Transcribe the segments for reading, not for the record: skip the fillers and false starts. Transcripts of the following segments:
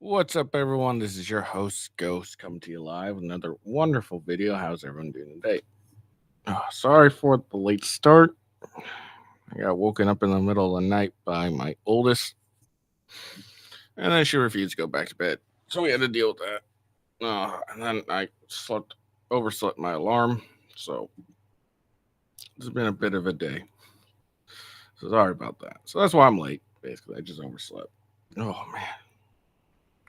What's up, everyone? This is your host, Ghost, coming to you live with another wonderful video. How's everyone doing today? Sorry for the late start. I got woken up in the middle of the night by my oldest, and then she refused to go back to bed. So we had to deal with that. And then I overslept my alarm. So it's been a bit of a day. So sorry about that. So that's why I'm late. Basically, I just overslept. Oh, man.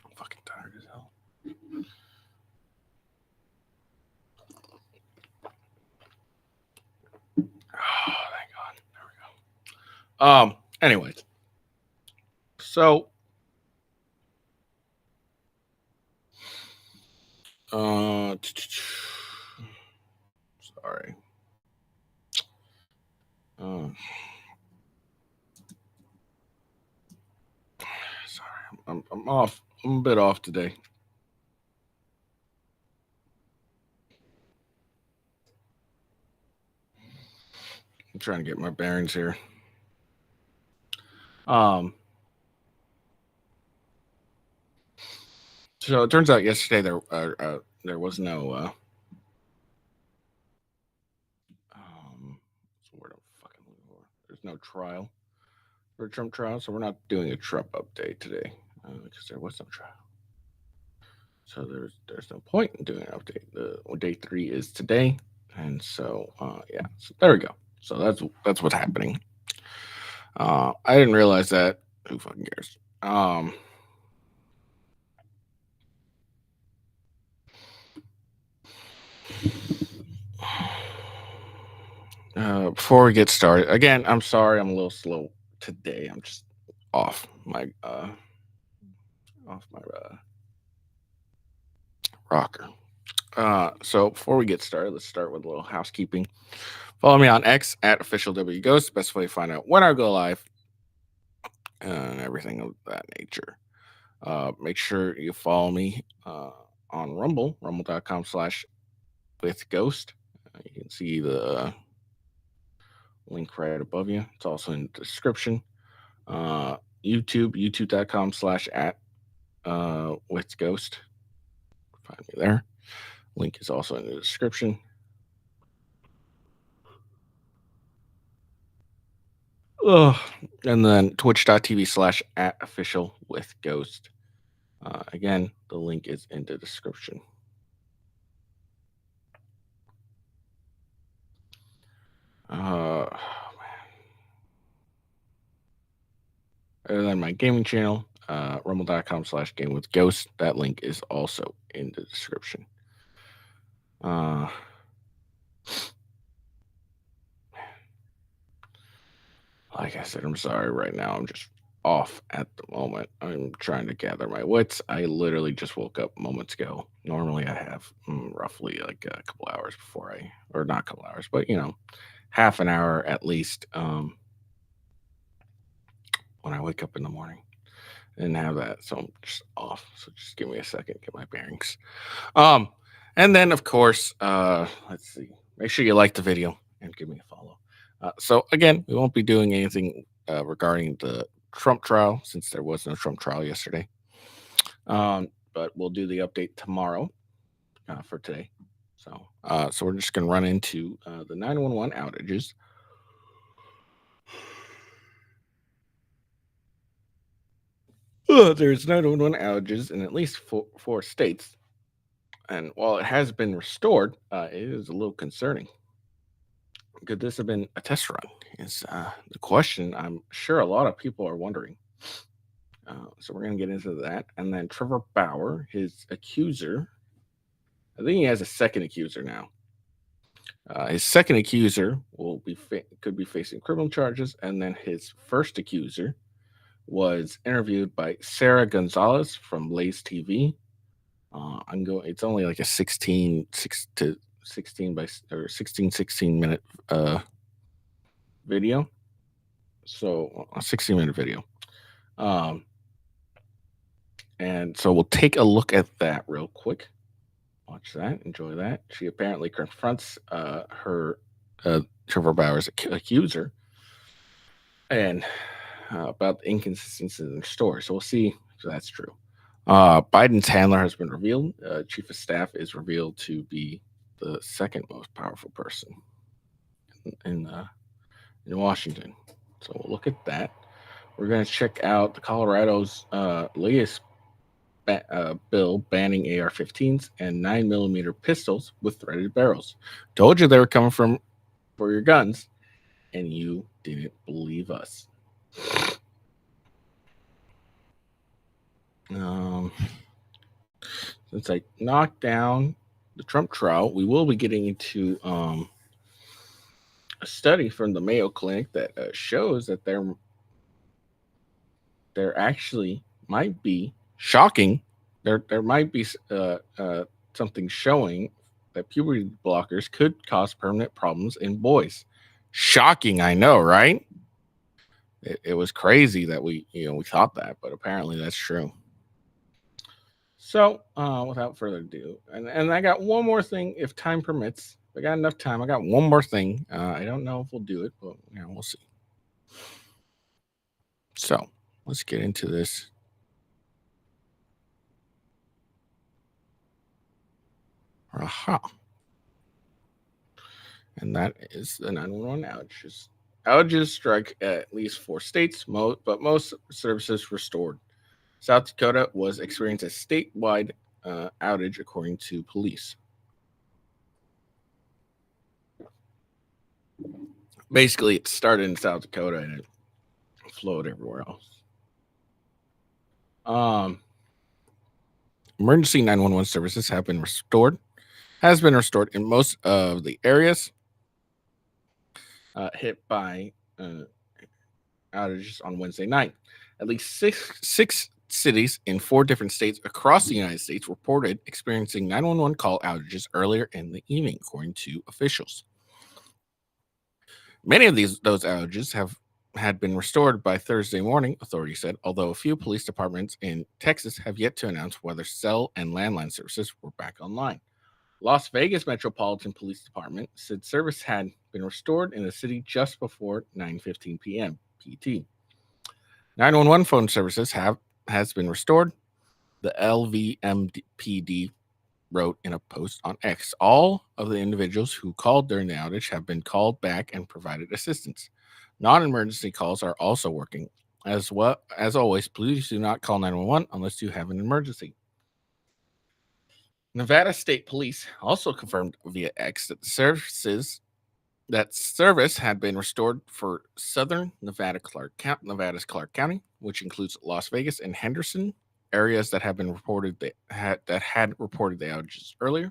I'm fucking tired as hell. Oh, thank God. There we go. Anyways. So, sorry. Sorry, I'm off. I'm a bit off today. I'm trying to get my bearings here. So it turns out yesterday there was no word I'm fucking looking for. There's no trial for a Trump trial, so we're not doing a Trump update today because there was no trial. So there's no point in doing an update. The day 3 is today, and so yeah. So there we go. So that's what's happening. I didn't realize that. Who fucking cares? Before we get started, again, I'm sorry I'm a little slow today. I'm just off my rocker. So before we get started, let's start with a little housekeeping. Follow me on X at officialwghost. Best way to find out when I go live and everything of that nature. Make sure you follow me on Rumble, rumble.com/withghost. You can see the link right above you. It's also in the description. youtube.com/@withghost. Find me there. Link is also in the description. And then twitch.tv/@officialwithghost. Again, the link is in the description. Man. And then my gaming channel, rumble.com/gamewithghost. That link is also in the description. Like I said, I'm sorry right now. I'm just off at the moment. I'm trying to gather my wits. I literally just woke up moments ago. Normally I have roughly like a couple hours before or not a couple hours, but half an hour at least when I wake up in the morning. I didn't have that, so I'm just off. So just give me a second, get my bearings. And then of course, let's see. Make sure you like the video and give me a follow. So again, we won't be doing anything regarding the Trump trial since there was no Trump trial yesterday. But we'll do the update tomorrow for today. So we're just gonna run into the 911 outages. There's 911 outages in at least four states, and while it has been restored, it is a little concerning. Could this have been a test run? Is the question I'm sure a lot of people are wondering. So we're going to get into that. And then Trevor Baur, his accuser, I think he has a second accuser now. His second accuser could be facing criminal charges. And then his first accuser was interviewed by Sarah Gonzalez from Blaze TV. It's only like a 16 minute video. So a 16-minute video. And so we'll take a look at that real quick. Watch that, enjoy that. She apparently confronts her Trevor Bauer's accuser and about the inconsistencies in the story. So we'll see if that's true. Biden's handler has been revealed. Chief of staff is revealed to be the second most powerful person in Washington. So we'll look at that. We're going to check out the Colorado's latest bill banning AR-15s and 9mm pistols with threaded barrels. Told you they were coming from for your guns, and you didn't believe us. Since I knocked down the Trump trial, we will be getting into a study from the Mayo Clinic that shows that there actually might be shocking. There might be something showing that puberty blockers could cause permanent problems in boys. Shocking, I know, right? It was crazy that we thought that, but apparently that's true. So, without further ado, and I got one more thing, if time permits. If I got enough time, I got one more thing. I don't know if we'll do it, but we'll see. So, let's get into this. Aha. And that is the 911 outages. Outages strike at least 4 states, but most services restored. South Dakota was experiencing a statewide outage, according to police. Basically, it started in South Dakota and it flowed everywhere else. Emergency 911 services has been restored in most of the areas hit by outages on Wednesday night. At least six cities in 4 different states across the United States reported experiencing 911 call outages earlier in the evening, according to officials. Many of those outages had been restored by Thursday morning, authorities said, although a few police departments in Texas have yet to announce whether cell and landline services were back online. Las Vegas Metropolitan Police Department said service had been restored in the city just before 9:15 p.m. PT. 911 phone services has been restored. The LVMPD wrote in a post on X. All of the individuals who called during the outage have been called back and provided assistance. Non-emergency calls are also working. As always, please do not call 911 unless you have an emergency. Nevada State Police also confirmed via X that service had been restored for southern Nevada's Clark County, which includes Las Vegas and Henderson, areas that have been reported that had reported the outages earlier.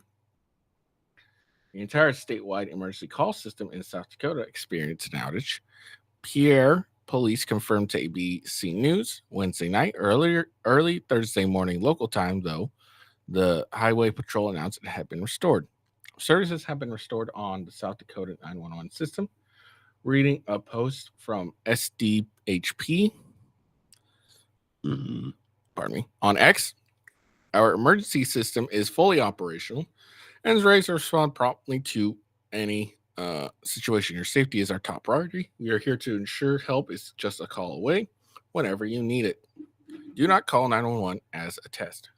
The entire statewide emergency call system in South Dakota experienced an outage. Pierre police confirmed to ABC News Wednesday night. Early Thursday morning local time, though, the Highway Patrol announced it had been restored. Services have been restored on the South Dakota 911 system. Reading a post from SDHP, pardon me, on X, our emergency system is fully operational and is ready to respond promptly to any situation. Your safety is our top priority. We are here to ensure help is just a call away whenever you need it. Do not call 911 as a test.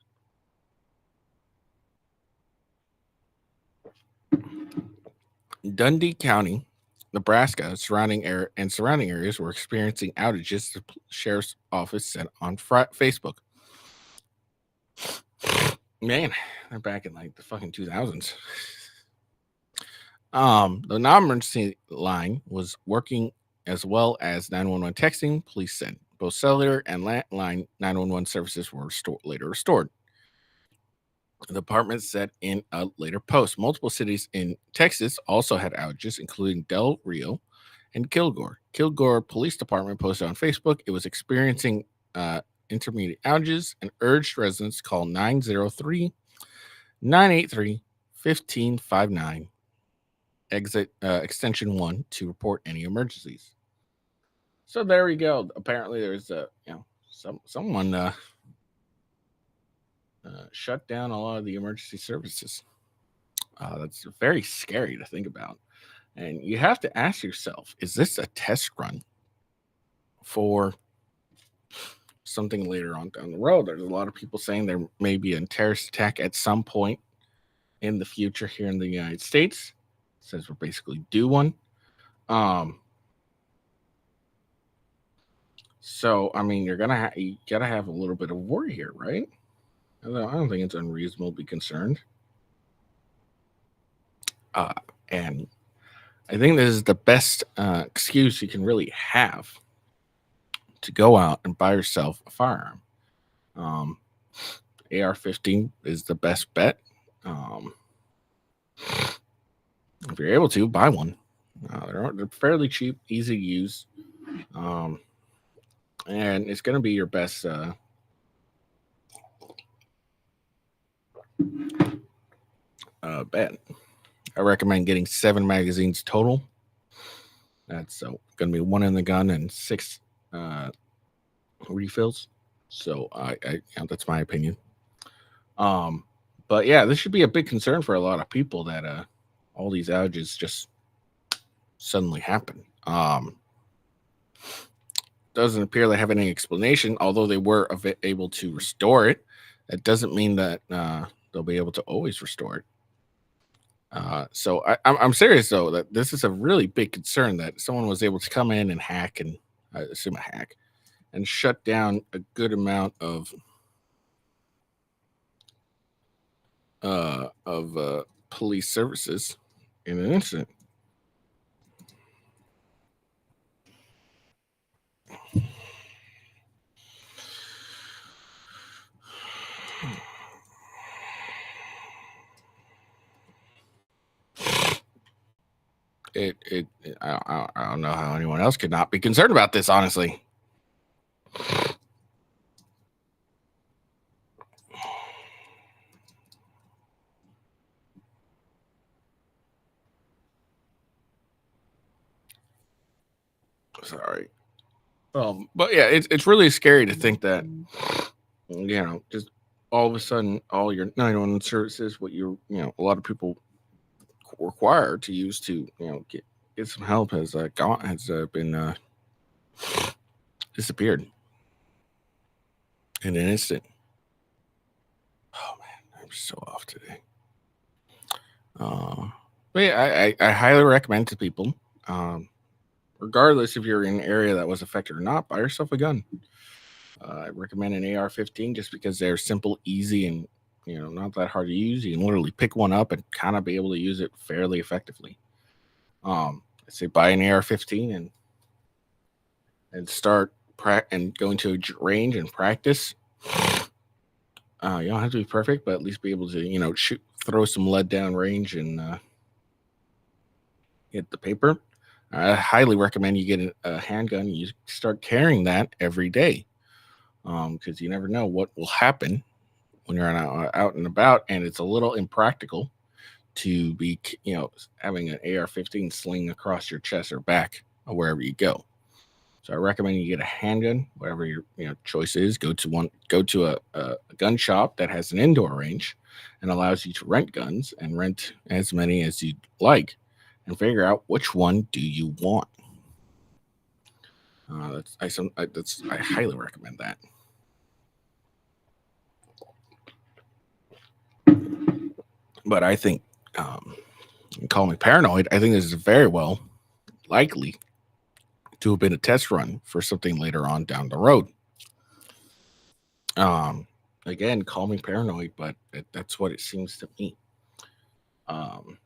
Dundee County, Nebraska, surrounding areas were experiencing outages, the sheriff's office said on Facebook. Man, they're back in like the fucking 2000s. The non-emergency line was working as well as 911 texting, police said. Both cellular and landline 911 services were later restored. The department said in a later post, multiple cities in Texas also had outages, including Del Rio and Kilgore. Kilgore Police Department posted on Facebook it was experiencing intermediate outages and urged residents to call 903-983-1559 extension 1 to report any emergencies. So there we go. Apparently there's someone shut down a lot of the emergency services. That's very scary to think about. And you have to ask yourself, is this a test run for something later on down the road. There's a lot of people saying there may be a terrorist attack at some point in the future here in the United States. It says we're basically due one. So I mean, you gotta have a little bit of worry here, right? I don't think it's unreasonable to be concerned. And I think this is the best excuse you can really have to go out and buy yourself a firearm. AR-15 is the best bet. If you're able to, buy one. They're fairly cheap, easy to use, and it's going to be your best bet. I recommend getting 7 magazines total. That's going to be 1 in the gun and 6 refills. So that's my opinion. But yeah, this should be a big concern for a lot of people that all these outages just suddenly happen. Doesn't appear they have any explanation, although they were able to restore it. That doesn't mean that they'll be able to always restore it. So I'm serious though that this is a really big concern that someone was able to come in and hack, and I assume a hack, and shut down a good amount of police services in an instant. I don't know how anyone else could not be concerned about this, honestly. Sorry. But yeah, it's really scary to think that, just all of a sudden all your 911 services, what a lot of people require to use to get some help has been disappeared in an instant. Oh man, I'm so off today. But yeah, I highly recommend to people, regardless if you're in an area that was affected or not, buy yourself a gun. I recommend an AR-15 just because they're simple, easy, and not that hard to use. You can literally pick one up and kind of be able to use it fairly effectively. I say buy an AR-15 and start and going to a range and practice. You don't have to be perfect, but at least be able to throw some lead down range and hit the paper. I highly recommend you get a handgun and you start carrying that every day, because you never know what will happen when you're out and about, and it's a little impractical to be having an AR-15 sling across your chest or back or wherever you go. So I recommend you get a handgun, whatever your choice is. Go to a gun shop that has an indoor range and allows you to rent guns and rent as many as you'd like, and figure out which one do you want. I highly recommend that. But I think, call me paranoid, I think this is very well likely to have been a test run for something later on down the road. Again, call me paranoid, but that's what it seems to me. It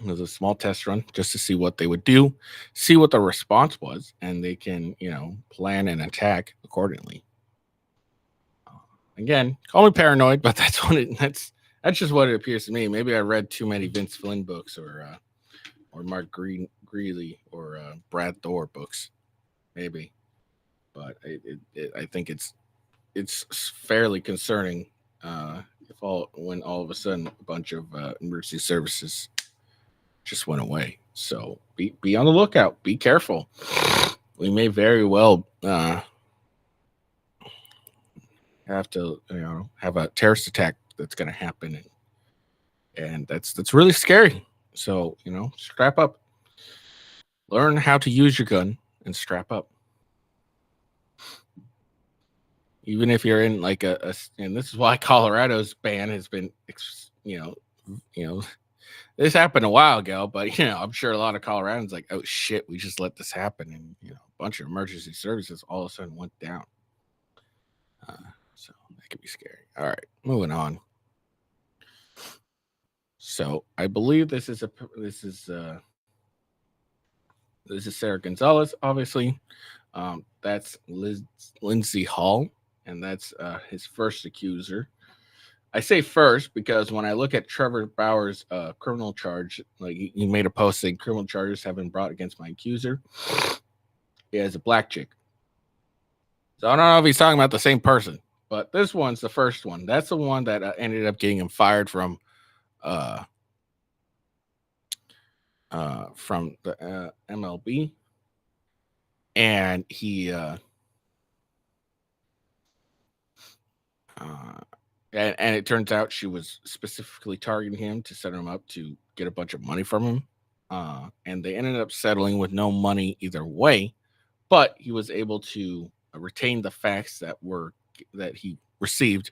was a small test run just to see what they would do, see what the response was, and they can, plan and attack accordingly. Again, call me paranoid, but that's just what it appears to me. Maybe I read too many Vince Flynn books or Mark Greeley or Brad Thor books, maybe. But I think it's fairly concerning when all of a sudden a bunch of emergency services just went away. So be on the lookout. Be careful. We may very well have to have a terrorist attack that's going to happen, and that's really scary. So strap up. Learn how to use your gun and strap up. Even if you're in like and this is why Colorado's ban has been, you know, this happened a while ago, but I'm sure a lot of Coloradans like, oh shit, we just let this happen, and a bunch of emergency services all of a sudden went down. So that could be scary. All right, moving on. So I believe this is Sarah Gonzalez, obviously. That's Lindsay Hall, and that's his first accuser. I say first because when I look at Trevor Bauer's criminal charge, like he made a post saying criminal charges have been brought against my accuser. He has a black chick. So I don't know if he's talking about the same person, but this one's the first one. That's the one that ended up getting him fired from the MLB, and he and it turns out she was specifically targeting him to set him up to get a bunch of money from him, and they ended up settling with no money either way, but he was able to retain the facts that he received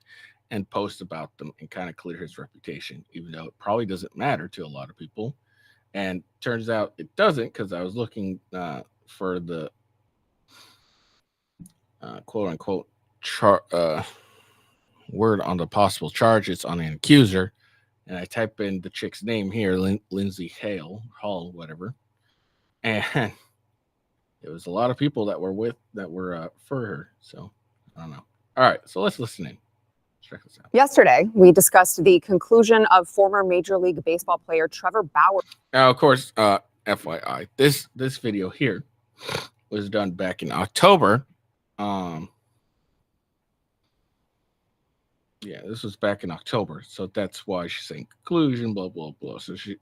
and post about them and kind of clear his reputation, even though it probably doesn't matter to a lot of people. And turns out it doesn't, because I was looking for the quote unquote word on the possible charges on an accuser, and I type in the chick's name here, Lindsay Hall, whatever, and it was a lot of people that were for her. So I don't know. All right, so let's listen in. Check this out. Yesterday, we discussed the conclusion of former Major League Baseball player Trevor Bauer. Now, of course, FYI, this video here was done back in October. Yeah, this was back in October, so that's why she's saying conclusion, blah blah blah. So she,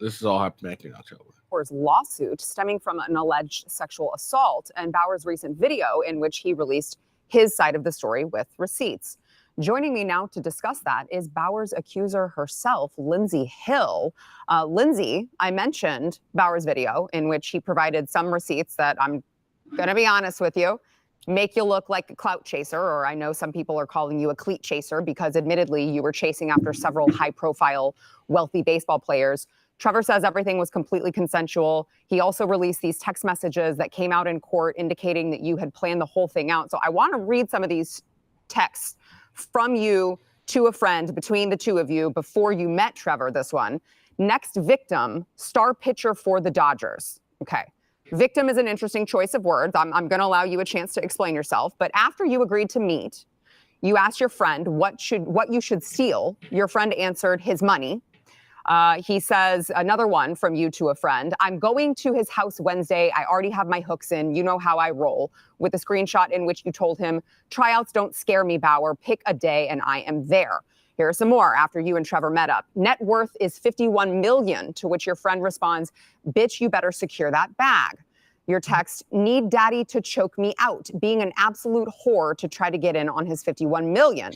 this is all happened back in October. Bauer's lawsuit stemming from an alleged sexual assault, and Bauer's recent video in which he released his side of the story with receipts. Joining me now to discuss that is Bauer's accuser herself, Lindsay Hill. Lindsay, I mentioned Bauer's video in which he provided some receipts that, I'm going to be honest with you, make you look like a clout chaser, or I know some people are calling you a cleat chaser because admittedly you were chasing after several high-profile, wealthy baseball players. Trevor says everything was completely consensual. He also released these text messages that came out in court indicating that you had planned the whole thing out. So I want to read some of these texts from you to a friend between the two of you before you met Trevor, this one. Next victim, star pitcher for the Dodgers. Okay. Victim is an interesting choice of words. I'm going to allow you a chance to explain yourself. But after you agreed to meet, you asked your friend what you should steal. Your friend answered his money. He says, another one from you to a friend, I'm going to his house Wednesday. I already have my hooks in. You know how I roll. With a screenshot in which you told him, tryouts don't scare me, Bauer. Pick a day and I am there. Here are some more after you and Trevor met up. Net worth is $51 million, to which your friend responds, bitch, you better secure that bag. Your text, need daddy to choke me out, being an absolute whore to try to get in on his $51 million.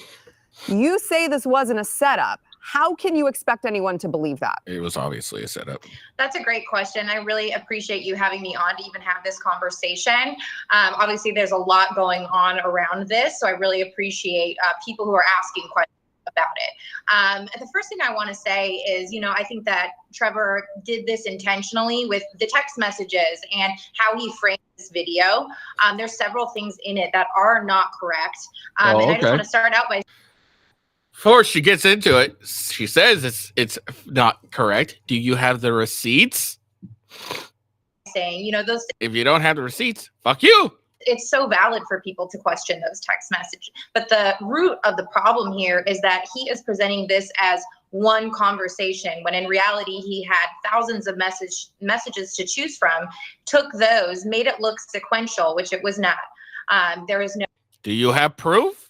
You say this wasn't a setup. How can you expect anyone to believe that? It was obviously a setup. That's a great question. I really appreciate you having me on to even have this conversation. Obviously, there's a lot going on around this, so I really appreciate people who are asking questions about it. The first thing I want to say is, I think that Trevor did this intentionally with the text messages and how he framed this video. There's several things in it that are not correct. And I just want to start out by... Before she gets into it, she says it's not correct. Do you have the receipts? Saying, those... If you don't have the receipts, fuck you. It's so valid for people to question those text messages. But the root of the problem here is that he is presenting this as one conversation, when in reality he had thousands of messages to choose from, took those, made it look sequential, which it was not. There is no... Do you have proof?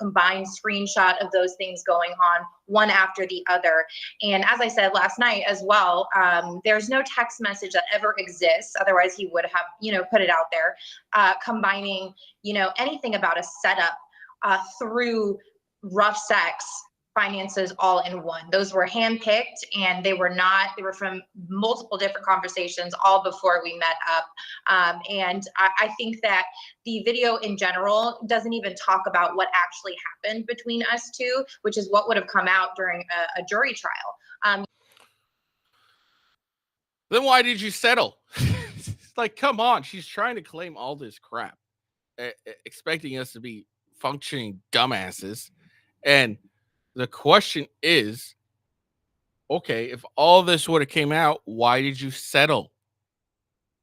Combined screenshot of those things going on one after the other. And as I said last night as well, there's no text message that ever exists. Otherwise he would have, put it out there, combining, anything about a setup through rough sex finances all in one. Those were handpicked, and they were from multiple different conversations all before we met up. And I think that the video in general doesn't even talk about what actually happened between us two, which is what would have come out during a jury trial. Then why did you settle? It's like, come on. She's trying to claim all this crap, expecting us to be functioning dumbasses. And the question is, okay, if all this would have came out, why did you settle?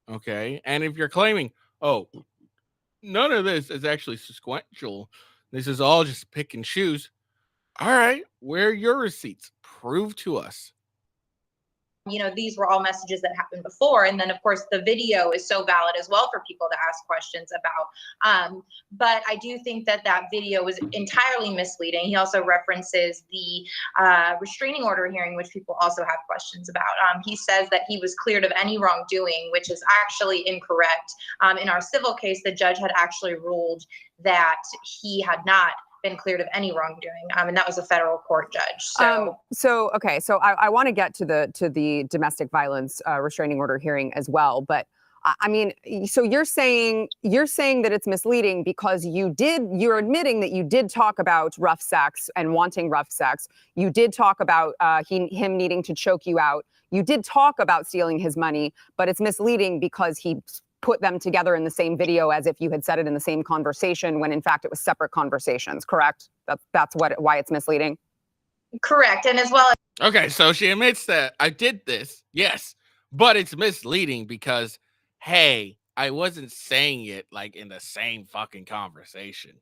Okay. And if you're claiming, oh, none of this is actually sequential, this is all just pick and choose. All right, where are your receipts? Prove to us. These were all messages that happened before. And then, of course, the video is so valid as well for people to ask questions about. But I do think that video was entirely misleading. He also references the restraining order hearing, which people also have questions about. He says that he was cleared of any wrongdoing, which is actually incorrect. In our civil case, the judge had actually ruled that he had not been cleared of any wrongdoing, and that was a federal court judge. So I want to get to the domestic violence restraining order hearing as well, but I mean, so you're saying that it's misleading because you're admitting that you did talk about rough sex and wanting rough sex. You did talk about him needing to choke you out. You did talk about stealing his money, but it's misleading because he put them together in the same video as if you had said it in the same conversation when in fact it was separate conversations, correct? That's why it's misleading? Correct. And as well as okay, so she admits that I did this, yes, but it's misleading because, hey, I wasn't saying it like in the same fucking conversation.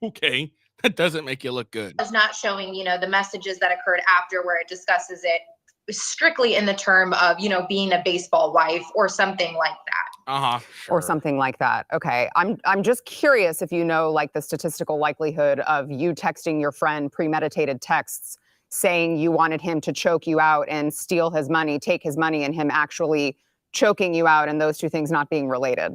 Okay, that doesn't make you look good. It's not showing, the messages that occurred after where it discusses it strictly in the term of, being a baseball wife or something like that. Sure. Or something like that. Okay. I'm just curious if you know like the statistical likelihood of you texting your friend premeditated texts saying you wanted him to choke you out and steal his money, take his money, and him actually choking you out, and those two things not being related.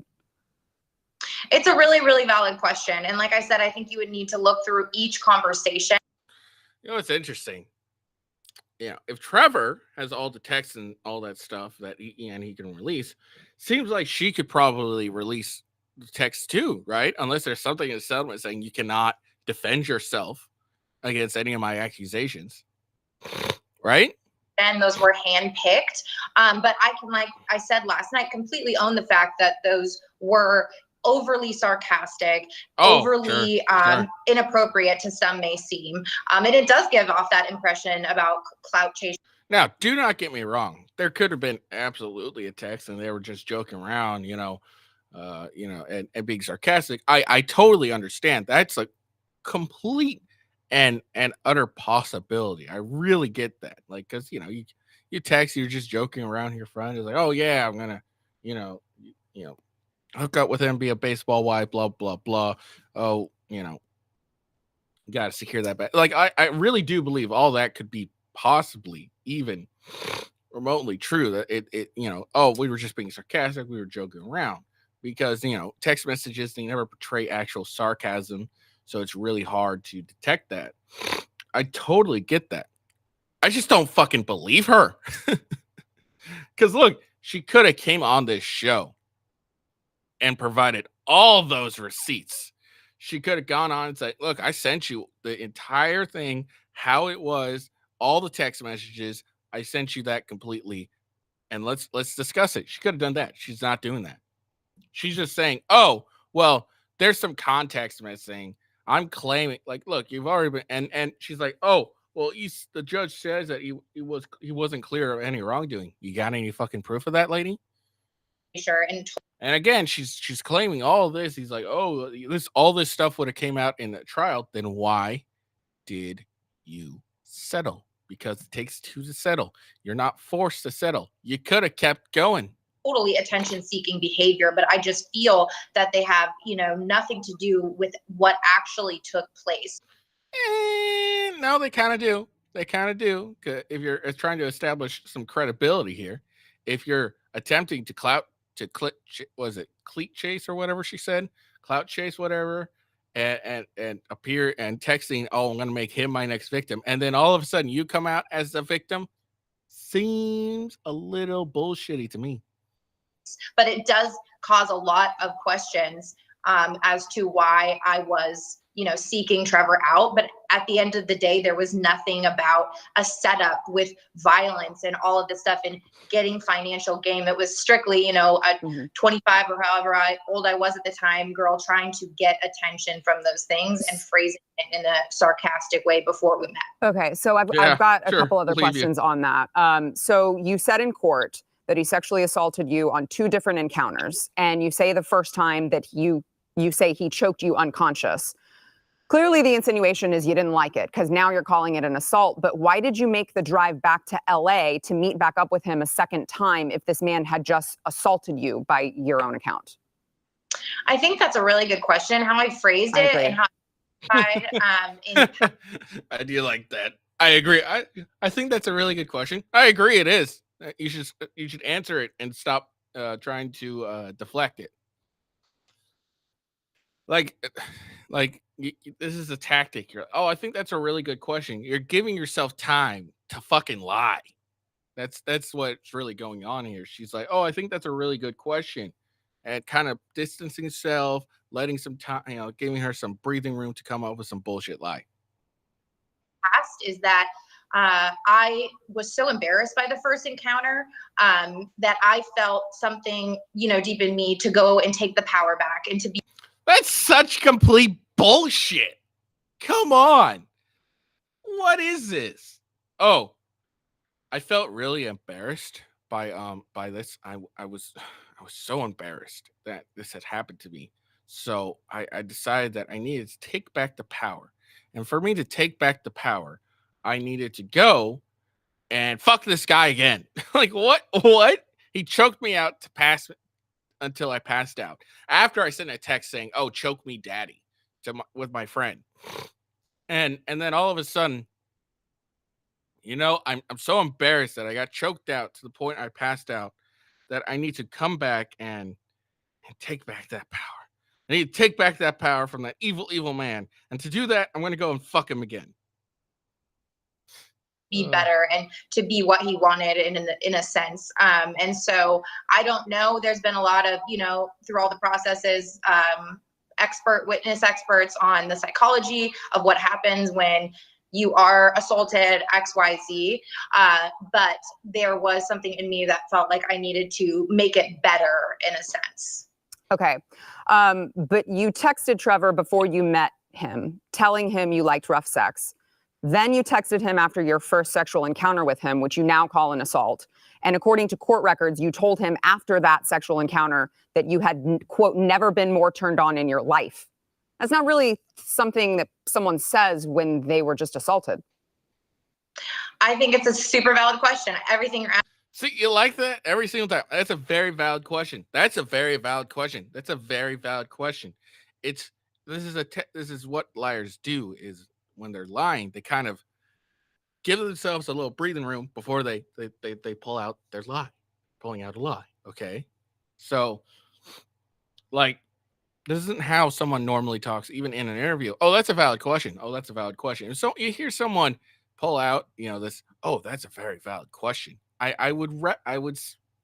It's a really, really valid question. And like I said, I think you would need to look through each conversation. It's interesting. If Trevor has all the texts and all that stuff that he can release, seems like she could probably release the text too, right? Unless there's something in the settlement saying you cannot defend yourself against any of my accusations, right? And those were handpicked. But I can, like I said last night, completely own the fact that those were overly sarcastic, overly inappropriate to some may seem. And it does give off that impression about clout chasing. Now, do not get me wrong. There could have been absolutely a text and they were just joking around, and being sarcastic. I totally understand. That's a complete and utter possibility. I really get that. Like, cause you text, you're just joking around with your friend. It's like, oh yeah, I'm gonna, hook up with him, be a baseball wife, blah, blah, blah. Oh, gotta secure that back. Like, I really do believe all that could be possibly even remotely true. That it we were just being sarcastic, we were joking around. Because text messages, they never portray actual sarcasm, so it's really hard to detect that. I totally get that. I just don't fucking believe her. Because look, she could have came on this show and provided all those receipts. She could have gone on and said, look, I sent you the entire thing, how it was, all the text messages. I sent you that completely. And let's discuss it. She could have done that. She's not doing that. She's just saying, oh, well, there's some context missing. I'm claiming, like, look, you've already been, and she's like, oh, well, the judge says that he wasn't clear of any wrongdoing. You got any fucking proof of that, lady? Sure. And again, she's claiming all of this. He's like, oh, all this stuff would have came out in the trial. Then why did you settle? Because it takes two to settle. You're not forced to settle. You could have kept going. Totally attention-seeking behavior, but I just feel that they have, nothing to do with what actually took place. No, they kind of do. They kind of do. If you're trying to establish some credibility here, if you're attempting to cleat chase or whatever she said, clout chase, whatever, and appear and texting, oh, I'm gonna make him my next victim, and then all of a sudden you come out as the victim, seems a little bullshitty to me. But it does cause a lot of questions as to why I was, seeking Trevor out. But at the end of the day, there was nothing about a setup with violence and all of this stuff and getting financial gain. It was strictly, a 25 or however old I was at the time, girl trying to get attention from those things and phrasing it in a sarcastic way before we met. Okay, so I've got a couple other questions on that. So you said in court that he sexually assaulted you on 2 different encounters, and you say the first time that you say he choked you unconscious. Clearly, the insinuation is you didn't like it, because now you're calling it an assault. But why did you make the drive back to LA to meet back up with him a second time if this man had just assaulted you by your own account? I think that's a really good question, how I phrased it and how I do like that. I agree. I think that's a really good question. I agree it is. You should answer it and stop trying to deflect it. Like this is a tactic. I think that's a really good question. You're giving yourself time to fucking lie. That's what's really going on here. She's like, I think that's a really good question, and kind of distancing herself, letting some time, giving her some breathing room to come up with some bullshit lie. Past is that I was so embarrassed by the first encounter that I felt something, deep in me to go and take the power back and to be. That's such complete bullshit. Come on. What is this? Oh, I felt really embarrassed by this. I was so embarrassed that this had happened to me. So I decided that I needed to take back the power. And for me to take back the power, I needed to go and fuck this guy again. Like, what? He choked me out to pass until I passed out. After I sent a text saying, "Oh, choke me, daddy," with my friend. And then all of a sudden, I'm so embarrassed that I got choked out to the point I passed out that I need to come back and take back that power. I need to take back that power from that evil, evil man. And to do that, I'm going to go and fuck him again. Be better and to be what he wanted in a sense. And so I don't know, there's been a lot of, through all the processes, witness experts on the psychology of what happens when you are assaulted, XYZ. But there was something in me that felt like I needed to make it better in a sense. Okay. But you texted Trevor before you met him, telling him you liked rough sex. Then you texted him after your first sexual encounter with him, which you now call an assault. And according to court records, you told him after that sexual encounter that you had, quote, never been more turned on in your life. That's not really something that someone says when they were just assaulted. I think it's a super valid question. Everything you're asking. See, you like that every single time. That's a very valid question. This is what liars do, is when they're lying, they kind of give themselves a little breathing room before they pull out their lie, pulling out a lie. Okay. So like, this isn't how someone normally talks, even in an interview. Oh, that's a valid question. And so you hear someone pull out, this, oh, that's a very valid question. I would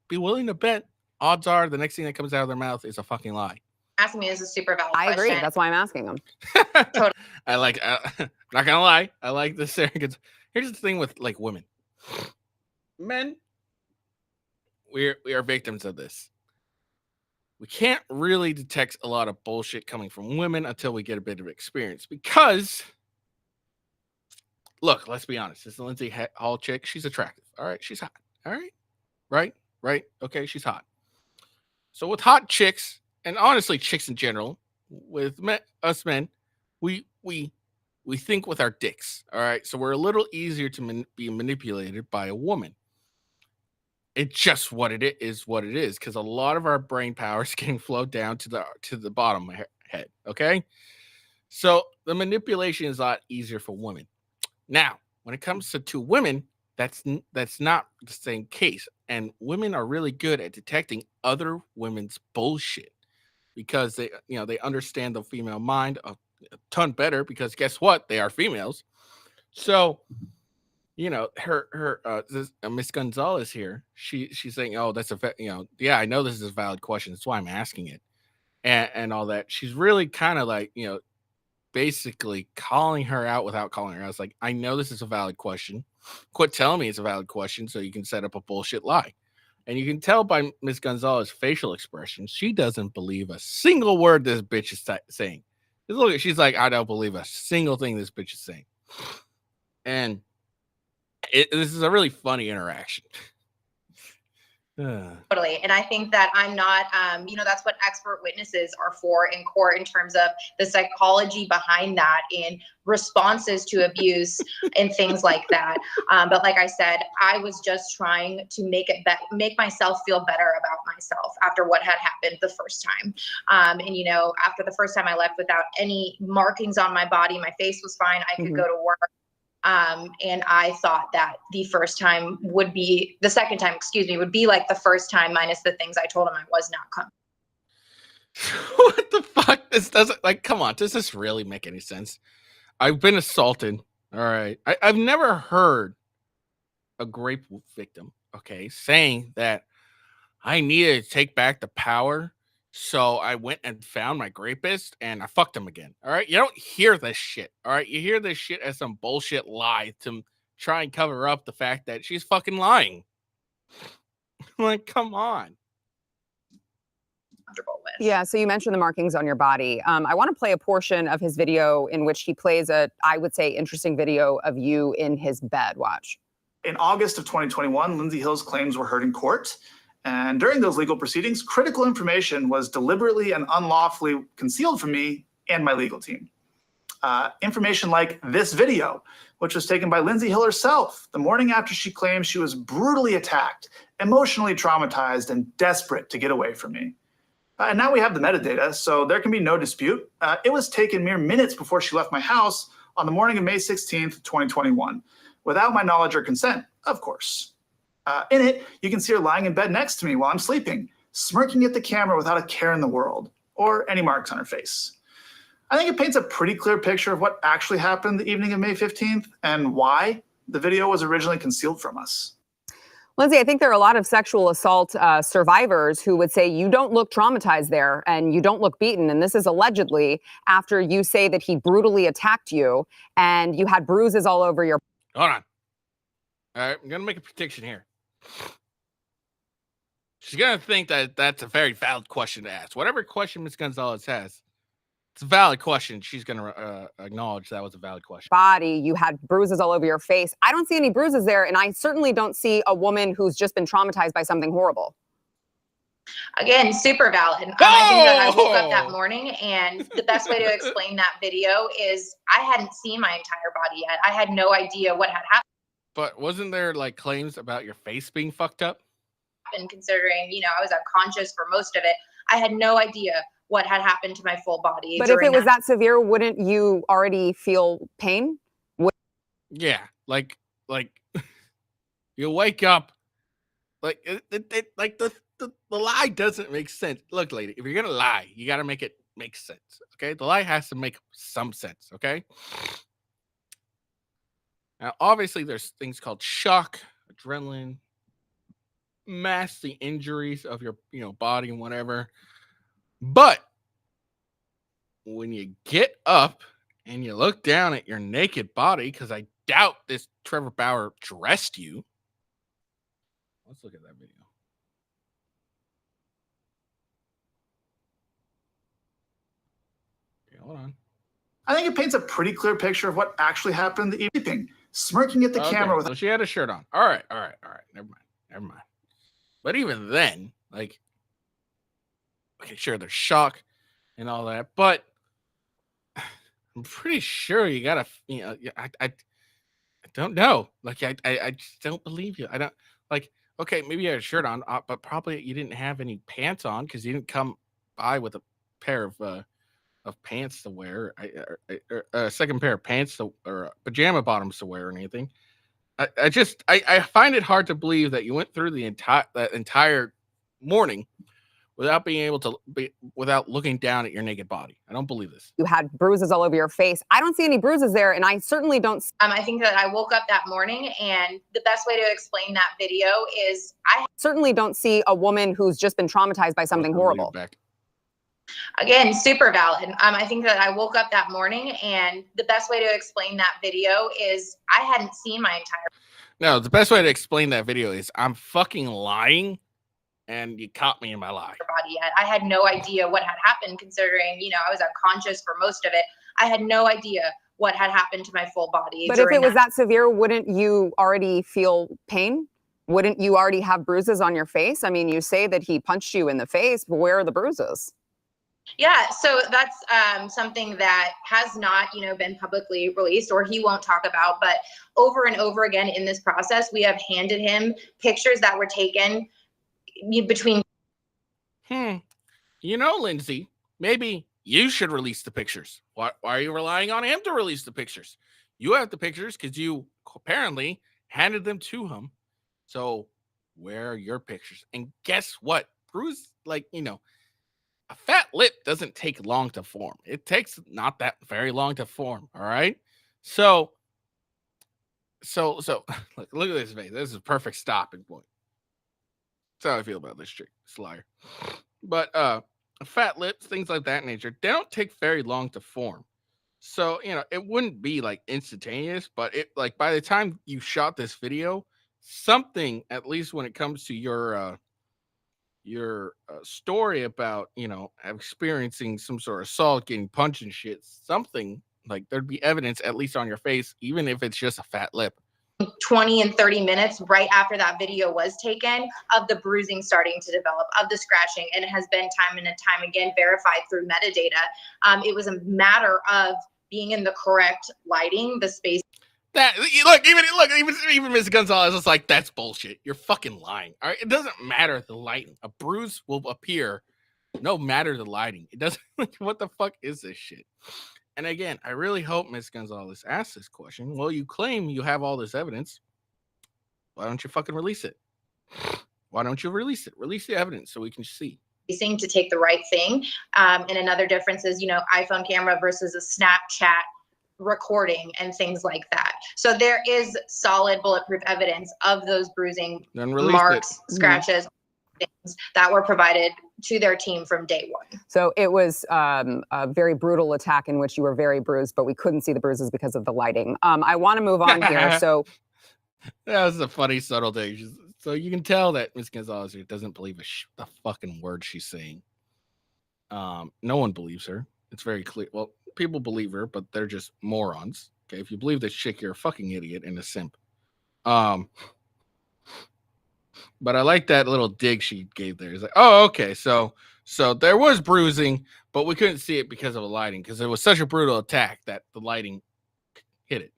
be willing to bet odds are the next thing that comes out of their mouth is a fucking lie. Asking me is a super valid question. I agree. That's why I'm asking them. Totally. Not gonna lie. I like this. Here's the thing with like women. Men, we are victims of this. We can't really detect a lot of bullshit coming from women until we get a bit of experience. Because, look, let's be honest. This Lindsay Hall chick, she's attractive. All right, she's hot. All right, right. Okay, she's hot. So with hot chicks, and honestly, chicks in general, with us men, we think with our dicks. All right, so we're a little easier to be manipulated by a woman. It's just what it is, because a lot of our brain power is getting flowed down to the bottom of head. Okay, so the manipulation is a lot easier for women. Now, when it comes to 2 women, that's not the same case, and women are really good at detecting other women's bullshit, because they understand the female mind a ton better because guess what? They are females. So, Miss Gonzalez here, she's saying, oh, that's yeah, I know this is a valid question. That's why I'm asking it, and all that. She's really kind of like, basically calling her out without calling her out. I was like, I know this is a valid question. Quit telling me it's a valid question so you can set up a bullshit lie. And you can tell by Miss Gonzalez's facial expression, she doesn't believe a single word this bitch is saying. Just look, she's like, I don't believe a single thing this bitch is saying. And this is a really funny interaction. Totally. And I think that I'm not, that's what expert witnesses are for in court in terms of the psychology behind that and responses to abuse and things like that. But like I said, I was just trying to make myself feel better about myself after what had happened the first time. After the first time I left without any markings on my body, my face was fine. I could go to work. And I thought that the second time, would be like the first time minus the things I told him I was not coming. What the fuck? This doesn't, come on, does this really make any sense? I've been assaulted. All right. I've never heard a rape victim, okay, saying that I needed to take back the power. So I went and found my rapist and I fucked him again. All right. You don't hear this shit. All right. You hear this shit as some bullshit lie to try and cover up the fact that she's fucking lying. Like, come on. Yeah. So you mentioned the markings on your body. I want to play a portion of his video in which he plays I would say, interesting video of you in his bed. Watch. In August of 2021, Lindsay Hill's claims were heard in court. And during those legal proceedings, critical information was deliberately and unlawfully concealed from me and my legal team. Information like this video, which was taken by Lindsay Hill herself the morning after she claimed she was brutally attacked, emotionally traumatized, and desperate to get away from me. And now we have the metadata, so there can be no dispute. It was taken mere minutes before she left my house on the morning of May 16th, 2021, without my knowledge or consent, of course. In it, you can see her lying in bed next to me while I'm sleeping, smirking at the camera without a care in the world, or any marks on her face. I think it paints a pretty clear picture of what actually happened the evening of May 15th and why the video was originally concealed from us. Lindsay, I think there are a lot of sexual assault survivors who would say you don't look traumatized there and you don't look beaten. And this is allegedly after you say that he brutally attacked you and you had bruises all over your... Hold on. All right, I'm going to make a prediction here. She's going to think that that's a very valid question to ask. Whatever question Ms. Gonzalez has, it's a valid question. She's going to acknowledge that was a valid question. Body, you had bruises all over your face. I don't see any bruises there, and I certainly don't see a woman who's just been traumatized by something horrible. Again, super valid. I think that I woke up that morning, and the best way to explain that video is I hadn't seen my entire body yet. I had no idea what had happened. But wasn't there claims about your face being fucked up? And considering, I was unconscious for most of it, I had no idea what had happened to my full body. But if it was that severe, wouldn't you already feel pain? Yeah, you wake up, the lie doesn't make sense. Look, lady, if you're gonna lie, you gotta make it make sense. Okay, the lie has to make some sense. Okay. Now, obviously, there's things called shock, adrenaline, mask the injuries of your, body and whatever. But when you get up and you look down at your naked body, because I doubt this Trevor Bauer dressed you. Let's look at that video. Okay, hold on. I think it paints a pretty clear picture of what actually happened the evening. Smirking at the camera with... So she had a shirt on. All right. Never mind. But even then, okay, sure, there's shock and all that, but I'm pretty sure you gotta, I don't know. I just don't believe you. I don't okay, maybe you had a shirt on, but probably you didn't have any pants on because you didn't come by with a pair of pants to wear, or a second pair of pants or pajama bottoms to wear or anything. I find it hard to believe that you went through that entire morning without being able to without looking down at your naked body. I don't believe this. You had bruises all over your face. I don't see any bruises there, and I certainly don't. I think that I woke up that morning, and the best way to explain that video is I certainly don't see a woman who's just been traumatized by something horrible. Again, super valid. I think that I woke up that morning, and the best way to explain that video is I hadn't seen my entire. No, the best way to explain that video is I'm fucking lying, and you caught me in my lie. Body yet. I had no idea what had happened, considering, you know, I was unconscious for most of it. I had no idea what had happened to my full body. But if it was that severe, wouldn't you already feel pain? Wouldn't you already have bruises on your face? I mean, you say that he punched you in the face, but where are the bruises? Yeah, so that's something that has not, you know, been publicly released, or he won't talk about. But over and over again in this process, we have handed him pictures that were taken between. You know, Lindsay, maybe you should release the pictures. Why are you relying on him to release the pictures? You have the pictures because you apparently handed them to him. So where are your pictures? And guess what? Bruce, like, you know, a fat lip doesn't take long to form. It takes not that very long to form. All right. So look at this face. This is a perfect stopping point. That's how I feel about this chick, this liar. But fat lips, things like that nature, they don't take very long to form. So, you know, it wouldn't be like instantaneous, but it like by the time you shot this video, something, at least when it comes to your story about, you know, experiencing some sort of assault, getting punched and shit, something like there'd be evidence at least on your face, even if it's just a fat lip. 20 and 30 minutes right after that video was taken, of the bruising starting to develop, of the scratching, and it has been time and time again verified through metadata. It was a matter of being in the correct lighting, the space. That even Ms. Gonzalez is like, that's bullshit. You're fucking lying. All right, it doesn't matter the lighting. A bruise will appear no matter the lighting. It doesn't. What the fuck is this shit? And again, I really hope Ms. Gonzalez asks this question. Well, you claim you have all this evidence. Why don't you fucking release it? Why don't you release it? Release the evidence so we can see. To take the right thing. And another difference is, you know, iPhone camera versus a Snapchat recording and things like that. So there is solid bulletproof evidence of those bruising marks, scratches, things that were provided to their team from day one. So it was a very brutal attack in which you were very bruised, but we couldn't see the bruises because of the lighting. I want to move on here. So that was a funny, subtle thing. So you can tell that Ms. Gonzalez doesn't believe the fucking word she's saying. No one believes her. It's very clear. Well, people believe her, but they're just morons. Okay, if you believe this chick, you're a fucking idiot and a simp. But I like that little dig she gave there. It's like, oh, okay, so there was bruising, but we couldn't see it because of the lighting, because it was such a brutal attack that the lighting hit it.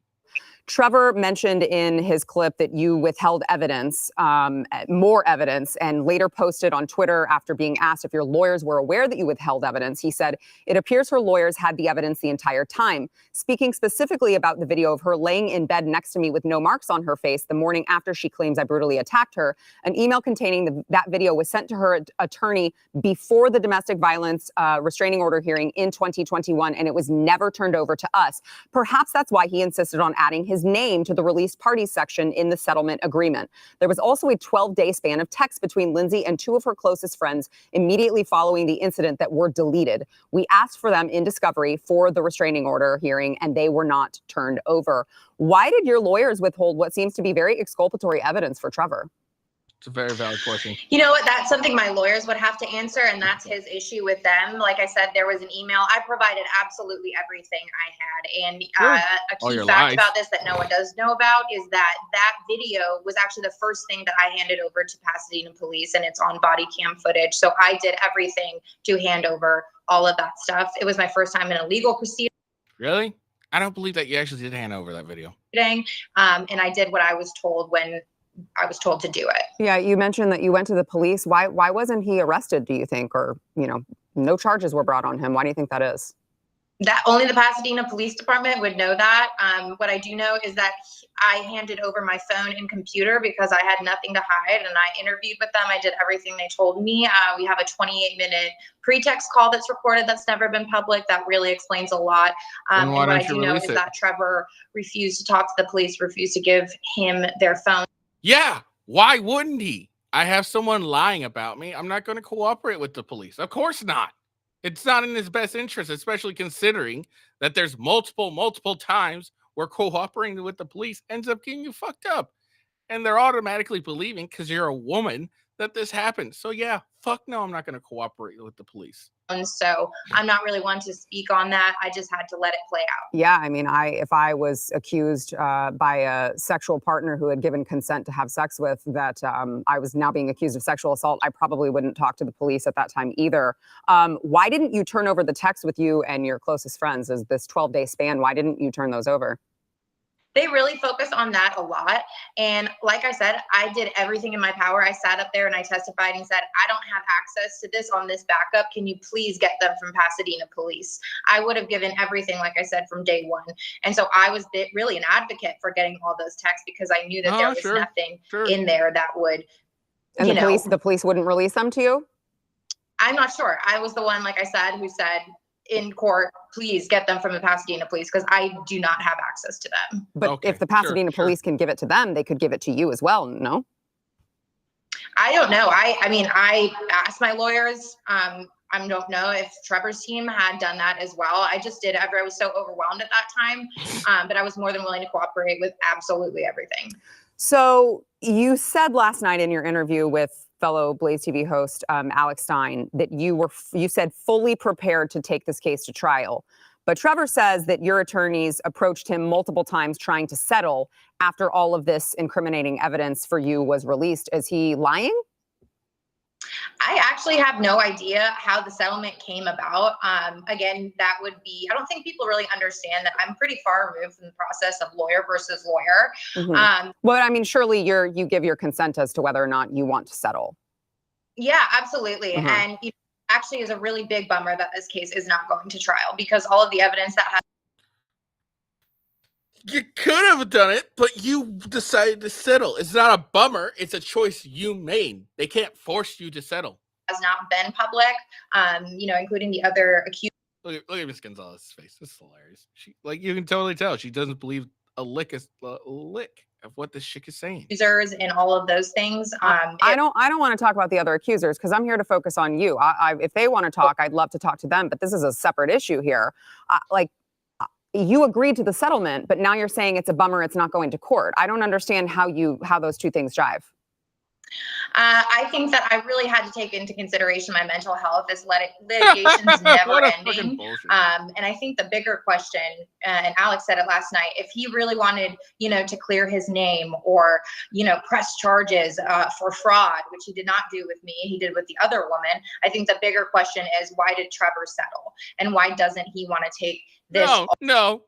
Trevor mentioned in his clip that you withheld evidence, more evidence, and later posted on Twitter after being asked if your lawyers were aware that you withheld evidence. He said, it appears her lawyers had the evidence the entire time. Speaking specifically about the video of her laying in bed next to me with no marks on her face the morning after she claims I brutally attacked her, an email containing that video was sent to her attorney before the domestic violence restraining order hearing in 2021, and it was never turned over to us. Perhaps that's why he insisted on adding his name to the released parties section in the settlement agreement. There was also a 12-day span of texts between Lindsay and two of her closest friends immediately following the incident that were deleted. We asked for them in discovery for the restraining order hearing, and they were not turned over. Why did your lawyers withhold what seems to be very exculpatory evidence for Trevor? It's a very valid question. You know what? That's something my lawyers would have to answer, and that's his issue with them. Like I said, there was an email. I provided absolutely everything I had. And a key fact about this that no one does know about is that video was actually the first thing that I handed over to Pasadena police, and it's on body cam footage. So I did everything to hand over all of that stuff. It was my first time in a legal proceeding. Really? I don't believe that you actually did hand over that video. And I did what I was told when I was told to do it. Yeah, you mentioned that you went to the police. Why wasn't he arrested, do you think? Or, you know, no charges were brought on him. Why do you think that is? That only the Pasadena Police Department would know that. What I do know is that I handed over my phone and computer because I had nothing to hide, and I interviewed with them. I did everything they told me. We have a 28-minute pretext call that's recorded that's never been public. That really explains a lot. And what I do know is that Trevor refused to talk to the police, refused to give him their phone. Yeah, why wouldn't he? I have someone lying about me. I'm not going to cooperate with the police. Of course not. It's not in his best interest, especially considering that there's multiple times where cooperating with the police ends up getting you fucked up. And they're automatically believing, because you're a woman, that this happened. So yeah, fuck no, I'm not going to cooperate with the police. And so I'm not really one to speak on that. I just had to let it play out. Yeah, I mean, if I was accused by a sexual partner who had given consent to have sex with, that I was now being accused of sexual assault, I probably wouldn't talk to the police at that time either. Why didn't you turn over the text with you and your closest friends? As this 12-day span, why didn't you turn those over? They really focus on that a lot. And like I said, I did everything in my power. I sat up there and I testified and said, I don't have access to this on this backup. Can you please get them from Pasadena Police? I would have given everything, like I said, from day one. And so I was really an advocate for getting all those texts because I knew that there was nothing in there that would, and the police wouldn't release them to you? I'm not sure. I was the one, like I said, who said, in court, please get them from the Pasadena Police because I do not have access to them. But if the Pasadena Police can give it to them, they could give it to you as well, no? I don't know. I mean, I asked my lawyers. I don't know if Trevor's team had done that as well. I just did. I was so overwhelmed at that time, but I was more than willing to cooperate with absolutely everything. So you said last night in your interview with fellow Blaze TV host Alex Stein that you said fully prepared to take this case to trial. But Trevor says that your attorneys approached him multiple times trying to settle after all of this incriminating evidence for you was released. Is he lying? I actually have no idea how the settlement came about. Again, that would be, I don't think people really understand that I'm pretty far removed from the process of lawyer versus lawyer. Mm-hmm. Well, I mean, surely you give your consent as to whether or not you want to settle. Yeah, absolutely. Mm-hmm. And actually is a really big bummer that this case is not going to trial because all of the evidence that has. You could have done it, but you decided to settle. It's not a bummer. It's a choice you made. They can't force you to settle. Has not been public, including the other accused. Look at Miss Gonzalez's face. This is hilarious. You can totally tell she doesn't believe a lick of what this chick is saying. Accusers and all of those things. I don't want to talk about the other accusers because I'm here to focus on you. If they want to talk, I'd love to talk to them, but this is a separate issue here. You agreed to the settlement, but now you're saying it's a bummer it's not going to court. I don't understand how those two things jive. I think that I really had to take into consideration my mental health as litigation's never ending. And I think the bigger question, and Alex said it last night, if he really wanted, to clear his name or, press charges for fraud, which he did not do with me, he did with the other woman. I think the bigger question is, why did Trevor settle? And why doesn't he want to take this? No.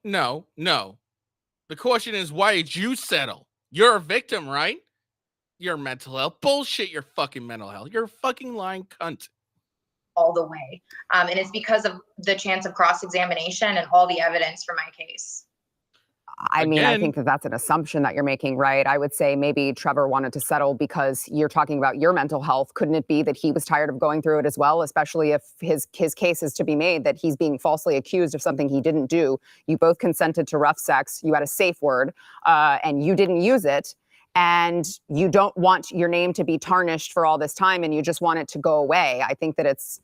The question is, why did you settle? You're a victim, right? Your mental health. Bullshit, your fucking mental health. You're a fucking lying cunt. All the way. And it's because of the chance of cross-examination and all the evidence for my case. I mean, I think that's an assumption that you're making, right? I would say maybe Trevor wanted to settle because you're talking about your mental health. Couldn't it be that he was tired of going through it as well, especially if his case is to be made that he's being falsely accused of something he didn't do? You both consented to rough sex. You had a safe word, and you didn't use it. And you don't want your name to be tarnished for all this time and you just want it to go away. I think that it's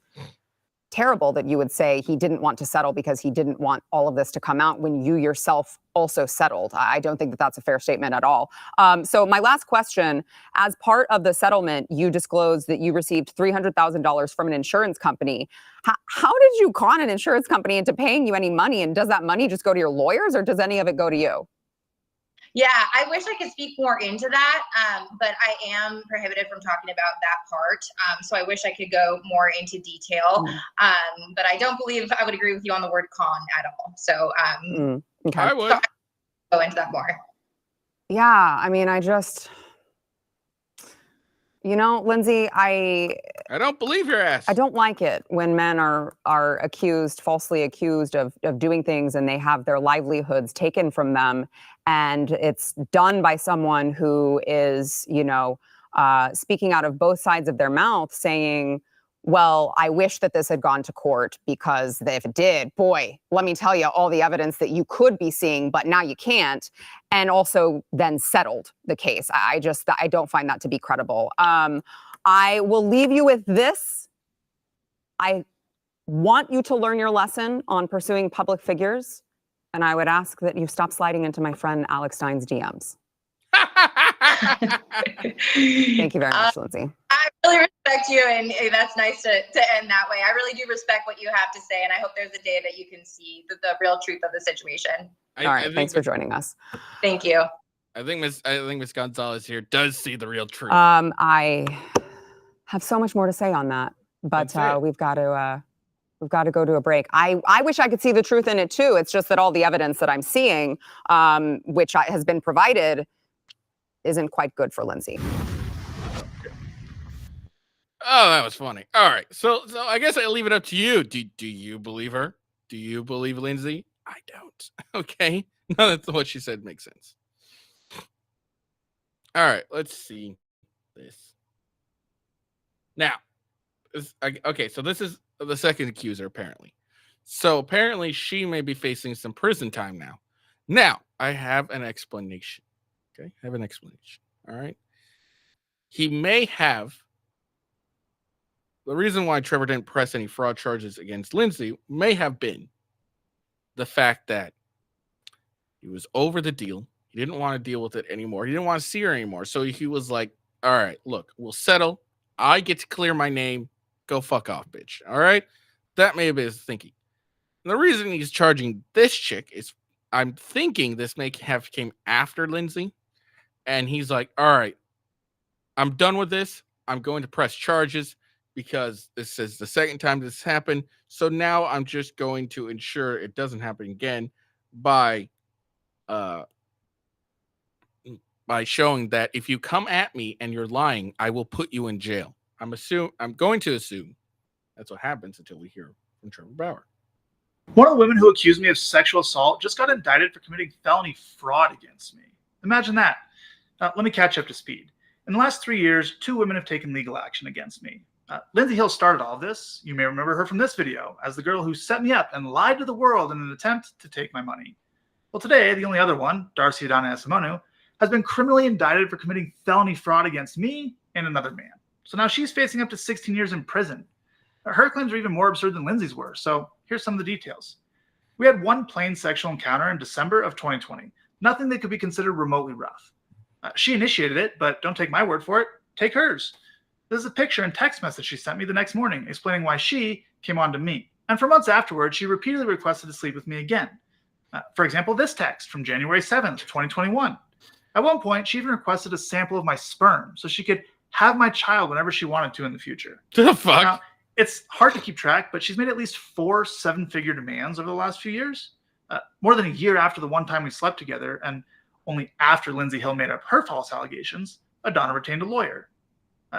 terrible that you would say he didn't want to settle because he didn't want all of this to come out when you yourself also settled. I don't think that that's a fair statement at all. So my last question, as part of the settlement, you disclosed that you received $300,000 from an insurance company. How did you con an insurance company into paying you any money? And does that money just go to your lawyers or does any of it go to you? Yeah, I wish I could speak more into that, but I am prohibited from talking about that part. So I wish I could go more into detail, but I don't believe I would agree with you on the word con at all. So okay. I would go into that more. Yeah, I mean, Lindsay, I don't believe your ass. I don't like it when men are falsely accused of doing things, and they have their livelihoods taken from them, and it's done by someone who is, speaking out of both sides of their mouth, saying, well, I wish that this had gone to court, because if it did, boy, let me tell you all the evidence that you could be seeing, but now you can't, and also then settled the case. I don't find that to be credible. I will leave you with this. I want you to learn your lesson on pursuing public figures, and I would ask that you stop sliding into my friend Alex Stein's DMs. Thank you very much, Lindsay. I really respect you, and that's nice to end that way. I really do respect what you have to say, and I hope there's a day that you can see the real truth of the situation. All right, thanks for joining us. Thank you. I think Miss Gonzalez here does see the real truth. I have so much more to say on that, but we've got to go to a break. I wish I could see the truth in it too. It's just that all the evidence that I'm seeing, which has been provided, isn't quite good for Lindsay. Oh, that was funny. All right, so I guess I leave it up to you. Do you believe her? Do you believe Lindsay? I don't. Okay, none of what she said makes sense. All right, let's see this. Now, okay, so this is the second accuser, apparently. So apparently she may be facing some prison time now. Now, I have an explanation. Okay, I have an explanation. All right. He may have. The reason why Trevor didn't press any fraud charges against Lindsay may have been the fact that he was over the deal. He didn't want to deal with it anymore. He didn't want to see her anymore. So he was like, all right, look, we'll settle. I get to clear my name. Go fuck off, bitch. All right. That may have been his thinking. And the reason he's charging this chick is I'm thinking this may have came after Lindsay. And he's like, all right, I'm done with this. I'm going to press charges because this is the second time this happened. So now I'm just going to ensure it doesn't happen again by showing that if you come at me and you're lying, I will put you in jail. I'm going to assume that's what happens until we hear from Trevor Bauer. One of the women who accused me of sexual assault just got indicted for committing felony fraud against me. Imagine that. Let me catch up to speed. In the last 3 years, 2 women have taken legal action against me. Lindsay Hill started all of this. You may remember her from this video as the girl who set me up and lied to the world in an attempt to take my money. Well, today, the only other one, Darcy Adana Esimonu, has been criminally indicted for committing felony fraud against me and another man. So now she's facing up to 16 years in prison. Her claims are even more absurd than Lindsay's were. So here's some of the details. We had one plain sexual encounter in December of 2020. Nothing that could be considered remotely rough. She initiated it, but don't take my word for it. Take hers. This is a picture and text message she sent me the next morning explaining why she came on to me. And for months afterwards, she repeatedly requested to sleep with me again. For example, this text from January 7th, 2021. At one point, she even requested a sample of my sperm so she could have my child whenever she wanted to in the future. The fuck? Now, it's hard to keep track, but she's made at least 4 7-figure demands over the last few years. More than a year after the one time we slept together, and only after Lindsay Hill made up her false allegations, Adana retained a lawyer.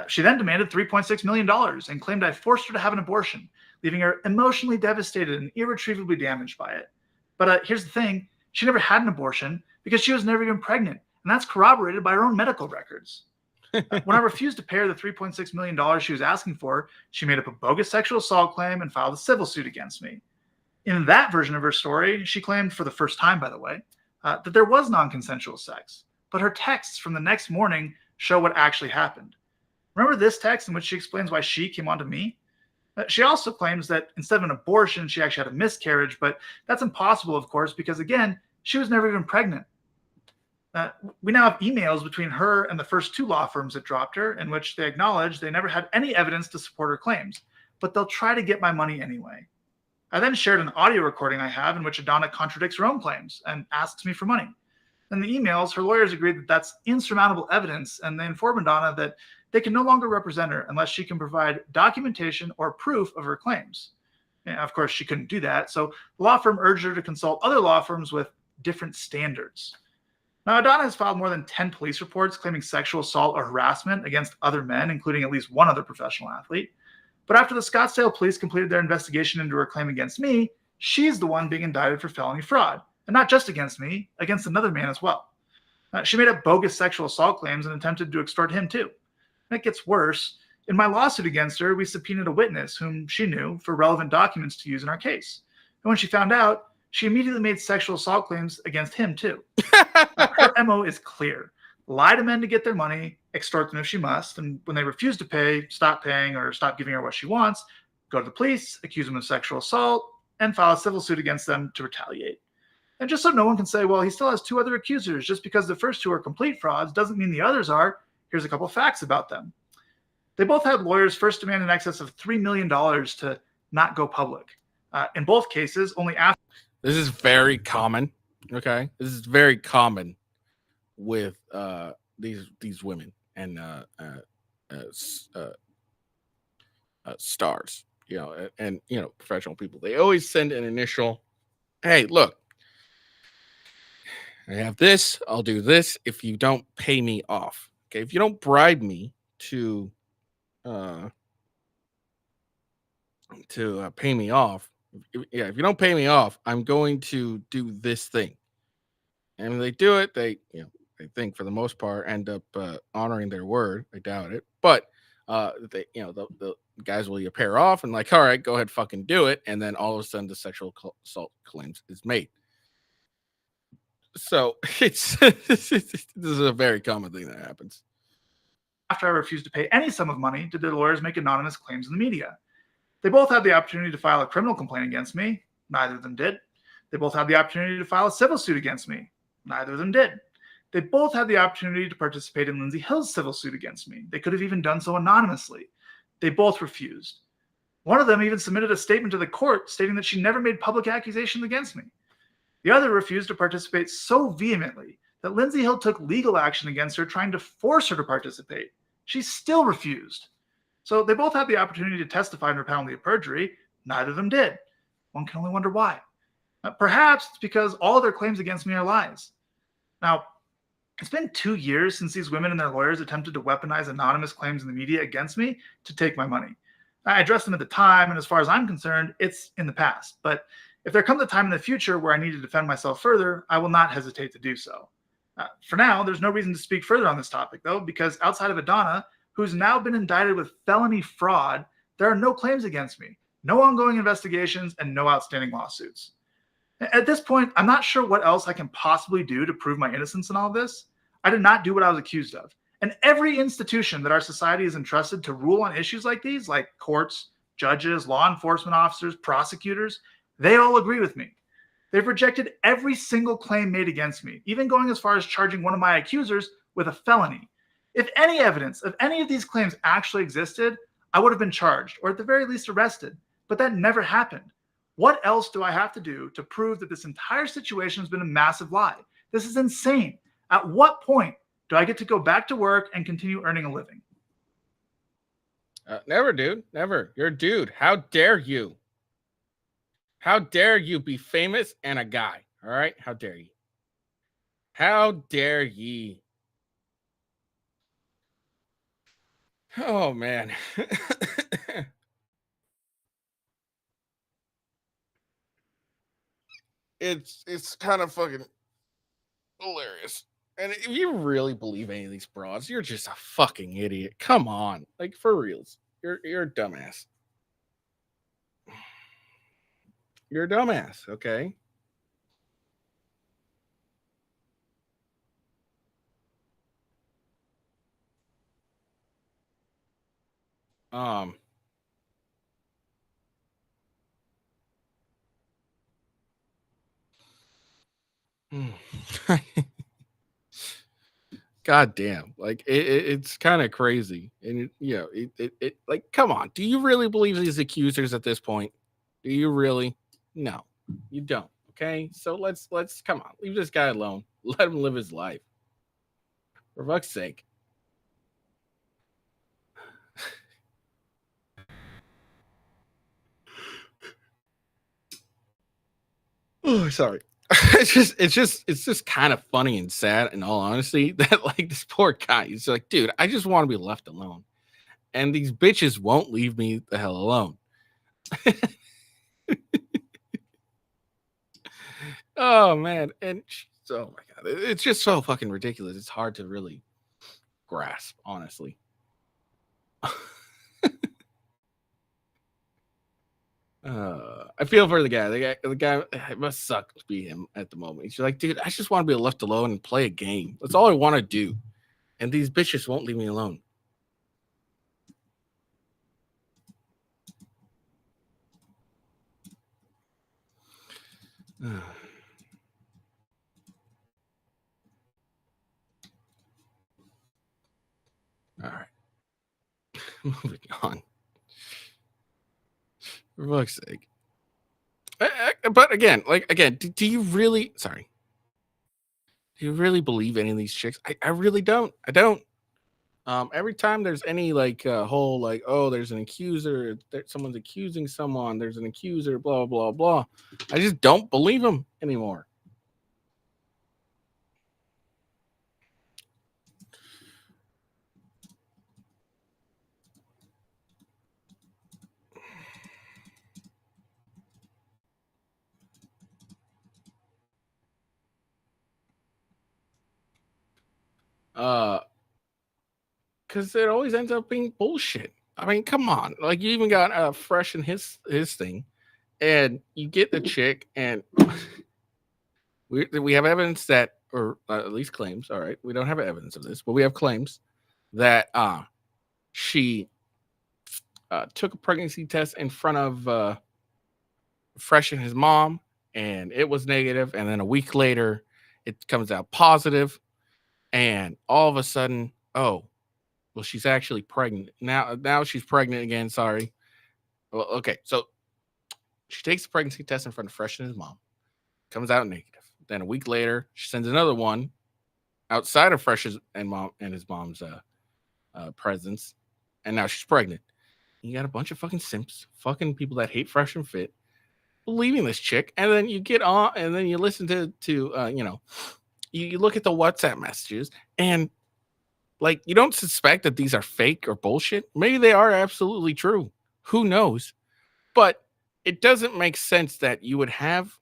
She then demanded $3.6 million and claimed I forced her to have an abortion, leaving her emotionally devastated and irretrievably damaged by it. But here's the thing. She never had an abortion because she was never even pregnant, and that's corroborated by her own medical records. When I refused to pay her the $3.6 million she was asking for, she made up a bogus sexual assault claim and filed a civil suit against me. In that version of her story, she claimed, for the first time, by the way, that there was non-consensual sex. But her texts from the next morning show what actually happened. Remember this text in which she explains why she came on to me? She also claims that instead of an abortion, she actually had a miscarriage, but that's impossible, of course, because, again, she was never even pregnant. We now have emails between her and the first 2 law firms that dropped her in which they acknowledge they never had any evidence to support her claims, but they'll try to get my money anyway. I then shared an audio recording I have in which Adana contradicts her own claims and asks me for money. In the emails, her lawyers agreed that that's insurmountable evidence, and they inform Adana that they can no longer represent her unless she can provide documentation or proof of her claims. And of course, she couldn't do that, so the law firm urged her to consult other law firms with different standards. Now, Adana has filed more than 10 police reports claiming sexual assault or harassment against other men, including at least one other professional athlete. But after the Scottsdale police completed their investigation into her claim against me, she's the one being indicted for felony fraud. And not just against me, against another man as well. She made up bogus sexual assault claims and attempted to extort him too. And it gets worse. In my lawsuit against her, we subpoenaed a witness whom she knew for relevant documents to use in our case. And when she found out, she immediately made sexual assault claims against him too. Her MO is clear. Lie to men to get their money, extort them if she must, and when they refuse to pay, stop paying or stop giving her what she wants, go to the police, accuse them of sexual assault, and file a civil suit against them to retaliate. And just so no one can say, well, he still has two other accusers. Just because the first two are complete frauds doesn't mean the others are. Here's a couple facts about them. They both had lawyers first demand in excess of $3 million to not go public. In both cases, only after. This is very common. Okay, this is very common with these women and stars, and professional people. They always send an initial, "Hey, look, I have this. I'll do this if you don't pay me off. Okay, if you don't bribe me to pay me off, if you don't pay me off, I'm going to do this thing." And when they do it, they think for the most part end up honoring their word. I doubt it, but the guys will pair off and like, all right, go ahead, fucking do it, and then all of a sudden the sexual assault claims is made. So this is a very common thing that happens. After I refused to pay any sum of money, did the lawyers make anonymous claims in the media. They both had the opportunity to file a criminal complaint against me. Neither of them did. They both had the opportunity to file a civil suit against me. Neither of them did. They both had the opportunity to participate in Lindsay Hill's civil suit against me. They could have even done so anonymously. They both refused. One of them even submitted a statement to the court stating that she never made public accusations against me. The other refused to participate so vehemently that Lindsay Hill took legal action against her, trying to force her to participate. She still refused. So they both had the opportunity to testify under penalty of perjury. Neither of them did. One can only wonder why. Perhaps it's because all their claims against me are lies. Now, it's been 2 years since these women and their lawyers attempted to weaponize anonymous claims in the media against me to take my money. I addressed them at the time, and as far as I'm concerned, it's in the past. But if there comes a time in the future where I need to defend myself further, I will not hesitate to do so. For now, there's no reason to speak further on this topic, though, because outside of Adana, who's now been indicted with felony fraud, there are no claims against me, no ongoing investigations, and no outstanding lawsuits. At this point, I'm not sure what else I can possibly do to prove my innocence in all of this. I did not do what I was accused of. And every institution that our society is entrusted to rule on issues like these, like courts, judges, law enforcement officers, prosecutors, they all agree with me. They've rejected every single claim made against me, even going as far as charging one of my accusers with a felony. If any evidence of any of these claims actually existed, I would have been charged, or at the very least arrested. But that never happened. What else do I have to do to prove that this entire situation has been a massive lie? This is insane. At what point do I get to go back to work and continue earning a living? Never, dude. Never. You're a dude. How dare you? How dare you be famous and a guy? All right? How dare you? How dare ye? Oh, man. It's kind of fucking hilarious. And if you really believe any of these broads, you're just a fucking idiot. Come on. Like, for reals. You're a dumbass. You're a dumbass, okay? God damn. Like it's kind of crazy. And it like, come on. Do you really believe these accusers at this point? Do you really? No, you don't. Okay. So let's come on. Leave this guy alone. Let him live his life. For fuck's sake. Oh, sorry. it's just kind of funny and sad, in all honesty, that like this poor guy, he's like, dude, I just want to be left alone, and these bitches won't leave me the hell alone. Oh man, and oh my god, it's just so fucking ridiculous. It's hard to really grasp, honestly. I feel for the guy. The guy, it must suck to be him at the moment. He's like, dude, I just want to be left alone and play a game. That's all I want to do. And these bitches won't leave me alone. All right. Moving on. For fuck's sake. But again, do you really, sorry, do you really believe any of these chicks? I really don't. I don't. Every time there's any like whole like, oh, there's an accuser, someone's accusing someone, there's an accuser, blah blah blah. I just don't believe them anymore. Because it always ends up being bullshit. I mean, come on. Like, you even got Fresh in his thing, and you get the chick, and we have evidence that, or at least claims. All right, we don't have evidence of this, but we have claims that she took a pregnancy test in front of Fresh and his mom, and it was negative, and then a week later, it comes out positive, and all of a sudden, oh, well, she's actually pregnant. Now she's pregnant again. Sorry. Well, okay. So she takes the pregnancy test in front of Fresh and his mom. Comes out negative. Then a week later, she sends another one outside of Fresh's and his mom's presence, and now she's pregnant. You got a bunch of fucking simps, fucking people that hate Fresh and Fit, believing this chick, and then you get on, and then you listen to you look at the WhatsApp messages, and like, you don't suspect that these are fake or bullshit. Maybe they are absolutely true. Who knows? But it doesn't make sense that you would have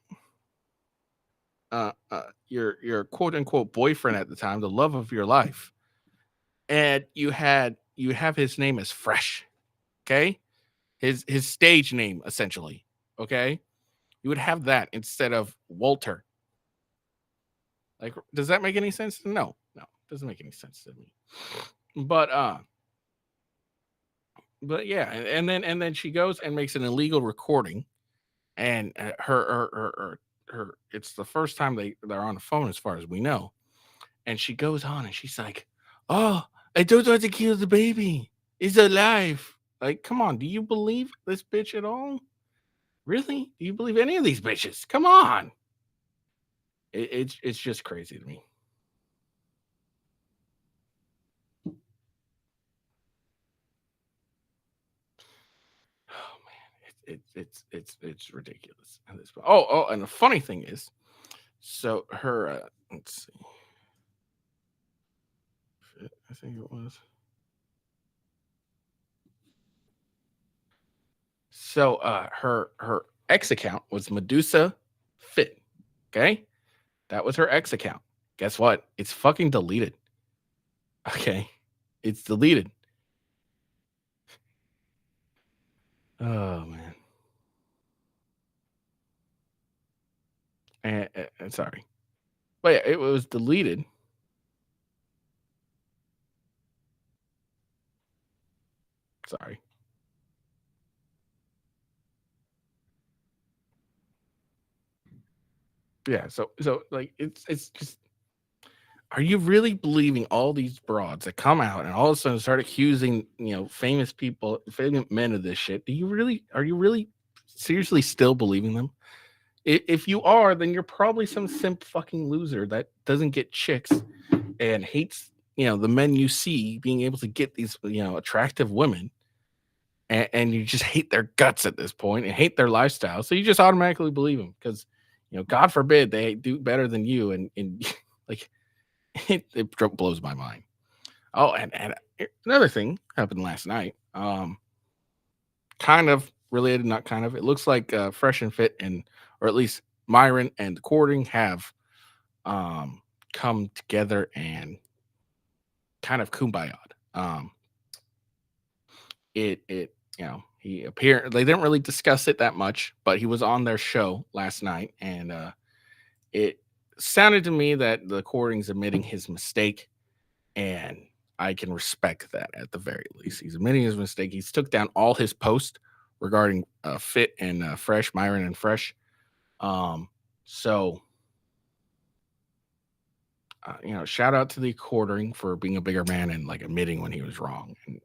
your quote unquote boyfriend at the time, the love of your life, and you have his name as Fresh, okay? His stage name, essentially, okay? You would have that instead of Walter. Like, does that make any sense? No, doesn't make any sense to me. But yeah, and then she goes and makes an illegal recording, and her it's the first time they're on the phone as far as we know, and she goes on and she's like, oh, I don't want to kill the baby, it's alive. Like, come on, do you believe this bitch at all? Really? Do you believe any of these bitches? Come on. It's just crazy to me. It's ridiculous. Oh, and the funny thing is, so her let's see, I think it was. So her X account was Medusa Fit. Okay, that was her X account. Guess what? It's fucking deleted. Okay, it's deleted. Oh man. And sorry, but yeah, it was deleted. Sorry. Yeah, so like, it's just, are you really believing all these broads that come out and all of a sudden start accusing, famous people, famous men of this shit? Are you really seriously still believing them? If you are, then you're probably some simp fucking loser that doesn't get chicks and hates, the men you see being able to get these, attractive women, and you just hate their guts at this point and hate their lifestyle. So you just automatically believe them because God forbid they do better than you, and like it blows my mind. Oh, and another thing happened last night. Kind of related, not kind of. It looks like Fresh and Fit, or at least Myron and the Courting have um come together and kind of kumbaya. Um, it he appeared, they didn't really discuss it that much, but he was on their show last night, and it sounded to me that the Courting's admitting his mistake, and I can respect that at the very least. He's admitting his mistake. He's took down all his posts regarding Fit and Fresh, Myron and Fresh. So shout out to the Courting for being a bigger man and like admitting when he was wrong. And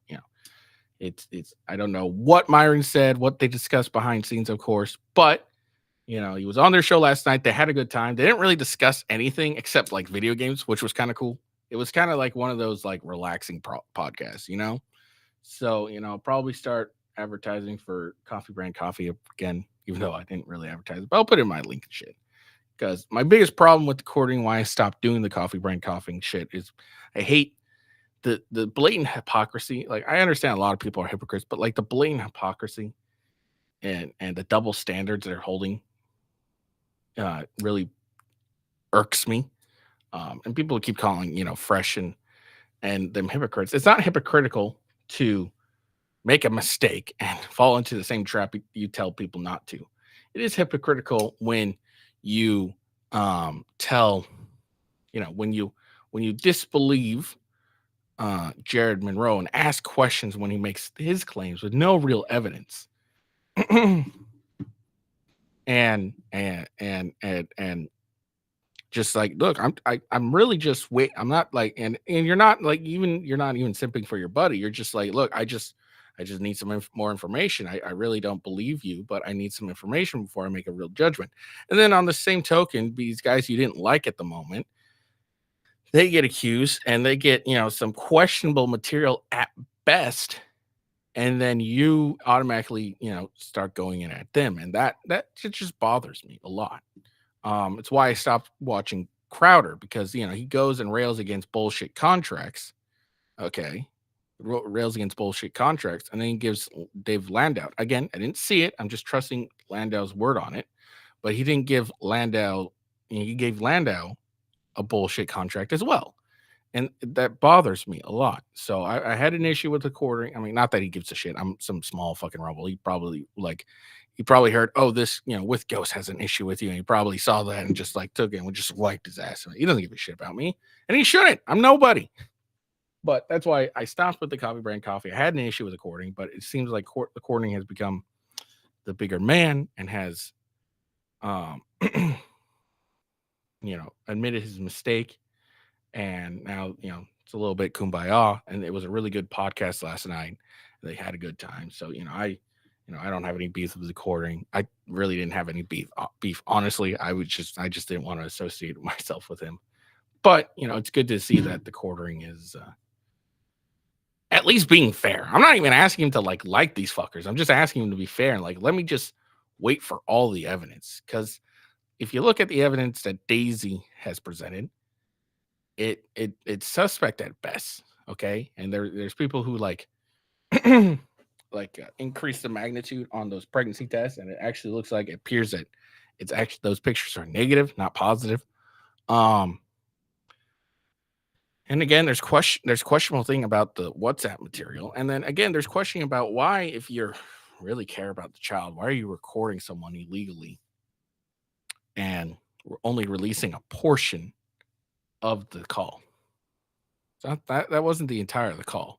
it's I don't know what Myron said, what they discussed behind scenes, of course, but he was on their show last night. They had a good time. They didn't really discuss anything except like video games, which was kind of cool. It was kind of like one of those like relaxing podcasts. So, I'll probably start advertising for Coffee Brand Coffee again, even though I didn't really advertise it, but I'll put in my link and shit. Because my biggest problem with the Courting, why I stopped doing the Coffee Brand Coffee shit, is I hate the blatant hypocrisy. Like, I understand a lot of people are hypocrites, but like the blatant hypocrisy and the double standards they're holding really irks me. And people keep calling, Fresh and them hypocrites. It's not hypocritical to make a mistake and fall into the same trap you tell people not to. It is hypocritical when you tell, when you disbelieve Jared Monroe and ask questions when he makes his claims with no real evidence. and just like, look, I'm really just I'm not like, and you're not like, you're not even simping for your buddy. You're just like, look, I just need some more information. I really don't believe you, but I need some information before I make a real judgment. And then on the same token, these guys you didn't like at the moment, they get accused and they get, some questionable material at best. And then you automatically, start going in at them. And that just bothers me a lot. It's why I stopped watching Crowder, because he goes and rails against bullshit contracts. Okay, rails against bullshit contracts, and then he gives Dave Landau again. I didn't see it. I'm just trusting Landau's word on it, but he didn't give Landau. He gave Landau a bullshit contract as well, and that bothers me a lot. So I had an issue with the Courting. I mean, not that he gives a shit. I'm some small fucking rebel. He probably heard, oh, this, with Ghost has an issue with you. And he probably saw that and just like took it and just wiped his ass. He doesn't give a shit about me. And he shouldn't. I'm nobody. But that's why I stopped with the Coffee Brand Coffee. I had an issue with the Courting, but it seems like the Courting has become the bigger man and has, admitted his mistake. And now, it's a little bit kumbaya. And it was a really good podcast last night. They had a good time. So, I don't have any beef with the Courting. I really didn't have any beef. Honestly, I just didn't want to associate myself with him. But it's good to see that the Courting is at least being fair. I'm not even asking him to like these fuckers. I'm just asking him to be fair and let me just wait for all the evidence. Because if you look at the evidence that Daisy has presented, it's suspect at best. Okay, and there's people who increase the magnitude on those pregnancy tests, and it actually looks like it appears that it's actually those pictures are negative, not positive. And again, there's questionable thing about the WhatsApp material, and then again, there's questioning about why, if you really care about the child, why are you recording someone illegally and we're only releasing a portion of the call? So that wasn't the entire of the call.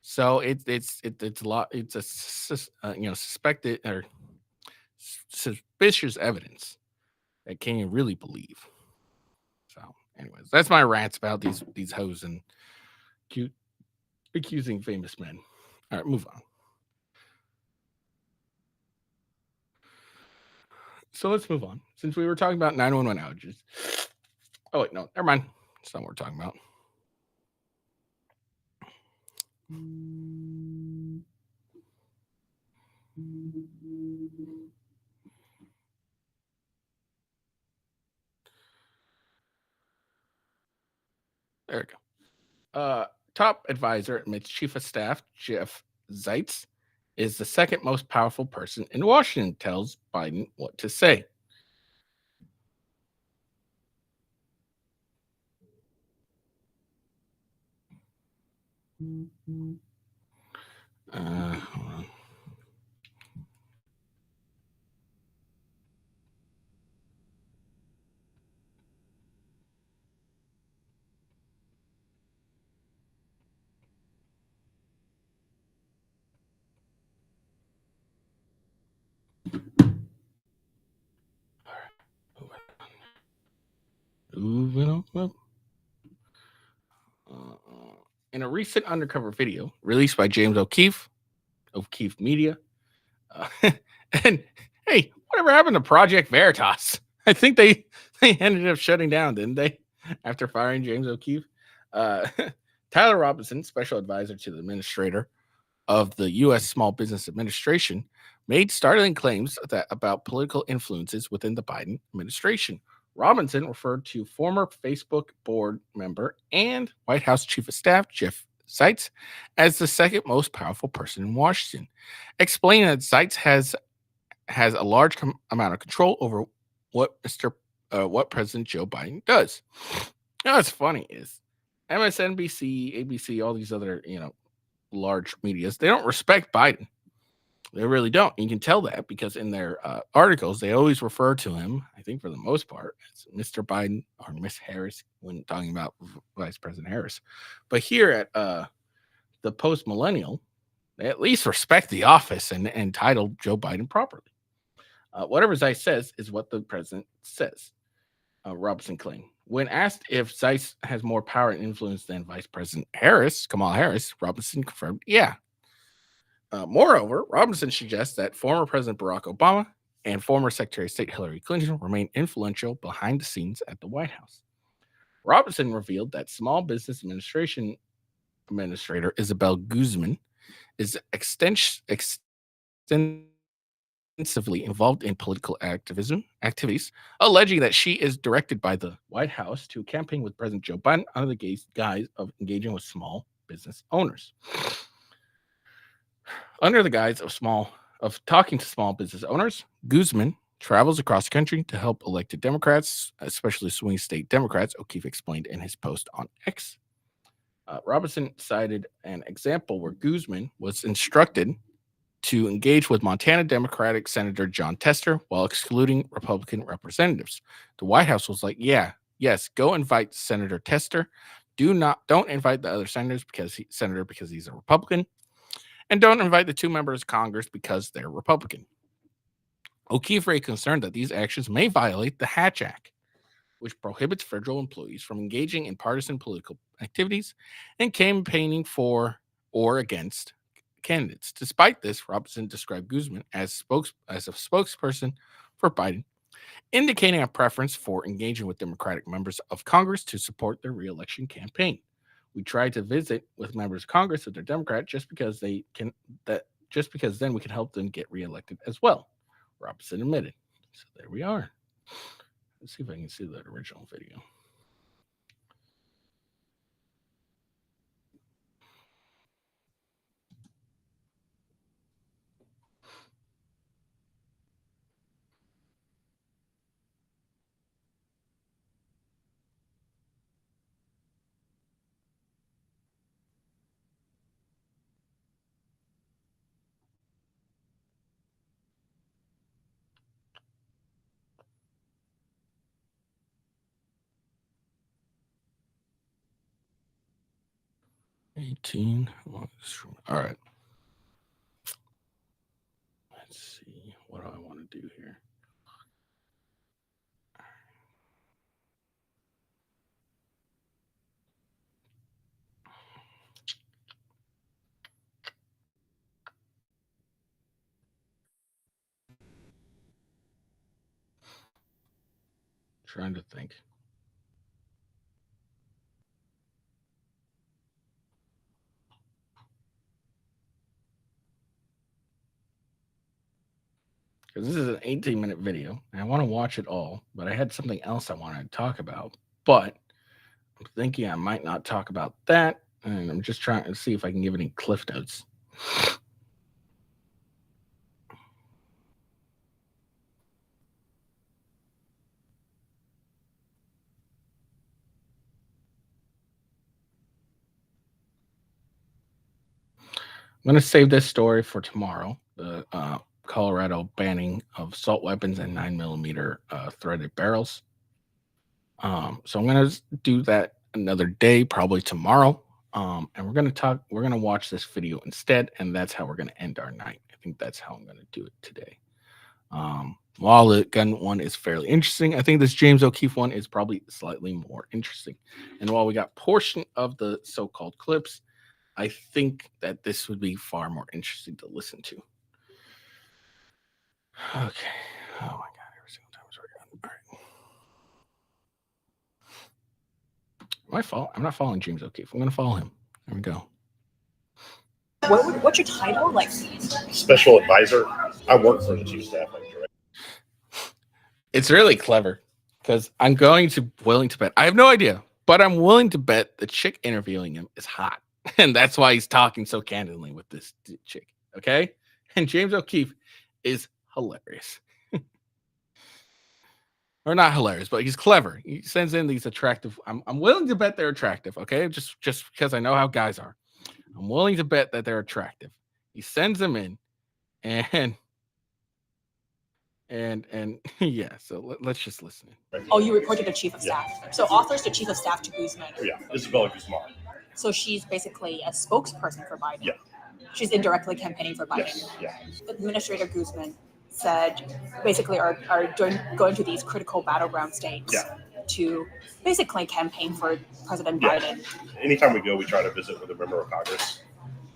So it's a lot. It's a suspected or suspicious evidence that can you really believe. So, anyways, that's my rants about these hoes and cute accusing famous men. All right, move on. So let's move on. Since we were talking about 911 outages. Oh wait, no, never mind. That's not what we're talking about. There we go. Top advisor amidst chief of staff Jeff Zeitz is the second most powerful person in Washington, tells Biden what to say. Hold on. Moving on. In a recent undercover video released by James O'Keefe Media, and hey, whatever happened to Project Veritas? I think they ended up shutting down, didn't they? After firing James O'Keefe, Tyler Robinson, special advisor to the administrator of the U.S. Small Business Administration, made startling claims about political influences within the Biden administration. Robinson referred to former Facebook board member and White House Chief of Staff Jeff Zeitz as the second most powerful person in Washington, explaining that Zeitz has a large amount of control over what President Joe Biden does. You know what's funny is MSNBC, ABC, all these other large medias, they don't respect Biden. They really don't. You can tell that because in their articles, they always refer to him, I think for the most part, as Mr. Biden or Miss Harris when talking about Vice President Harris. But here at the Post Millennial, they at least respect the office and title Joe Biden properly. Whatever Zeitz says is what the president says, Robinson claimed. When asked if Zeitz has more power and influence than Vice President Kamala Harris, Robinson confirmed, yeah. Moreover, Robinson suggests that former President Barack Obama and former Secretary of State Hillary Clinton remain influential behind the scenes at the White House. Robinson revealed that Small Business Administration Administrator Isabel Guzman is extensively involved in political activities, alleging that she is directed by the White House to campaign with President Joe Biden under the guise of engaging with small business owners. Under the guise of talking to small business owners, Guzman travels across the country to help elected Democrats, especially swing state Democrats, O'Keefe explained in his post on X. Robinson cited an example where Guzman was instructed to engage with Montana Democratic Senator John Tester while excluding Republican representatives. The White House was like, yes, go invite Senator Tester. Don't invite the other senators because he's a Republican. And don't invite the two members of Congress because they're Republican. O'Keefe raised concern that these actions may violate the Hatch Act, which prohibits federal employees from engaging in partisan political activities and campaigning for or against candidates. Despite this, Robinson described Guzman as a spokesperson for Biden, indicating a preference for engaging with Democratic members of Congress to support their reelection campaign. We tried to visit with members of Congress if they're Democrat just because then we can help them get reelected as well, Robinson admitted. So there we are. Let's see if I can see that original video. All right. Let's see. What do I want to do here? Trying to think. Because this is an 18-minute video, and I want to watch it all, but I had something else I wanted to talk about. But I'm thinking I might not talk about that, and I'm just trying to see if I can give any cliff notes. I'm going to save this story for tomorrow. The Colorado banning of assault weapons and 9mm threaded barrels. So I'm going to do that another day, probably tomorrow. And we're going to watch this video instead. And that's how we're going to end our night. I think that's how I'm going to do it today. While the gun one is fairly interesting, I think this James O'Keefe one is probably slightly more interesting. And while we got portion of the so-called clips, I think that this would be far more interesting to listen to. Okay. Oh my God. Every single time it's recording. All right. My fault. I'm not following James O'Keefe. I'm going to follow him. There we go. What's your title? Like special advisor. I work for the chief of staff. It's really clever because I'm willing to bet. I have no idea, but I'm willing to bet the chick interviewing him is hot. And that's why he's talking so candidly with this chick. Okay. And James O'Keefe is hilarious. Or not hilarious, but he's clever. He sends in these attractive. I'm willing to bet they're attractive. Okay. Just because I know how guys are. I'm willing to bet that they're attractive. He sends them in and yeah, so let's just listen. Oh, you reported to chief of staff. So author's the chief of staff to Guzman. Yeah, Isabella Guzman. So she's basically a spokesperson for Biden. Yeah. She's indirectly campaigning for Biden. Yes. Yeah. Administrator Guzman said basically are going to these critical battleground states to basically campaign for President Biden. Anytime we go, we try to visit with a member of Congress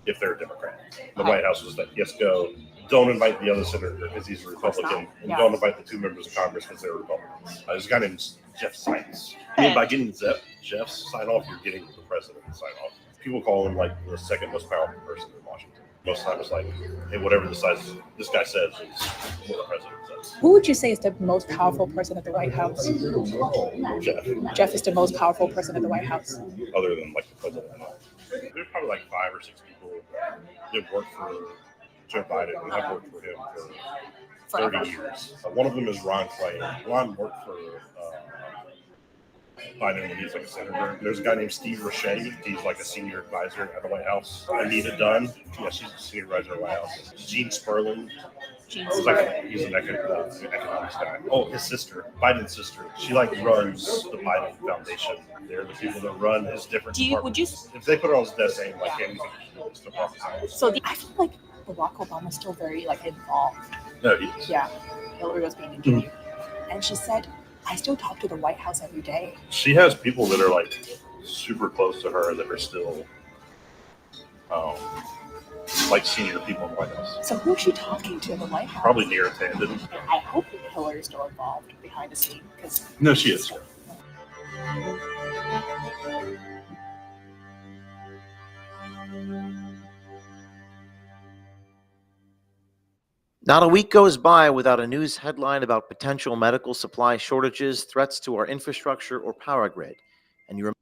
if they're a Democrat. The White House was like, yes, go. Don't invite the other senator because he's a Republican. And don't invite the two members of Congress because they're Republicans. There's a guy named Jeff Sykes. And by getting Jeff's sign off, you're getting the president to sign off. People call him like the second most powerful person in Washington. Most of the time it's like, hey, whatever this guy says is what the president says. Who would you say is the most powerful person at the White House? Jeff. Jeff is the most powerful person at the White House. Other than like the president. There's probably like 5 or 6 people that work for Joe Biden and I've worked for him for 30 years. One of them is Ron Clay. Ron worked for Biden when he was like a senator. There's a guy named Steve Rashay. He's like a senior advisor at the White House. Anita Dunn. Yeah, she's a senior advisor at the White House. Gene Sperling. He's an economics guy. Oh, his sister, Biden's sister. She like runs the Biden Foundation. They're the people that run his different departments. If they put it on his desk saying like, hey, it's the department. So I feel like Barack Obama's still very like involved. No, he is. Yeah, Hillary was being interviewed, and she said, "I still talk to the White House every day." She has people that are like super close to her that are still like senior people in the White House. So who's she talking to in the White House? Probably Neera Tanden. I hope Hillary's still involved behind the scenes because no, she is. Not a week goes by without a news headline about potential medical supply shortages, threats to our infrastructure or power grid. And you remember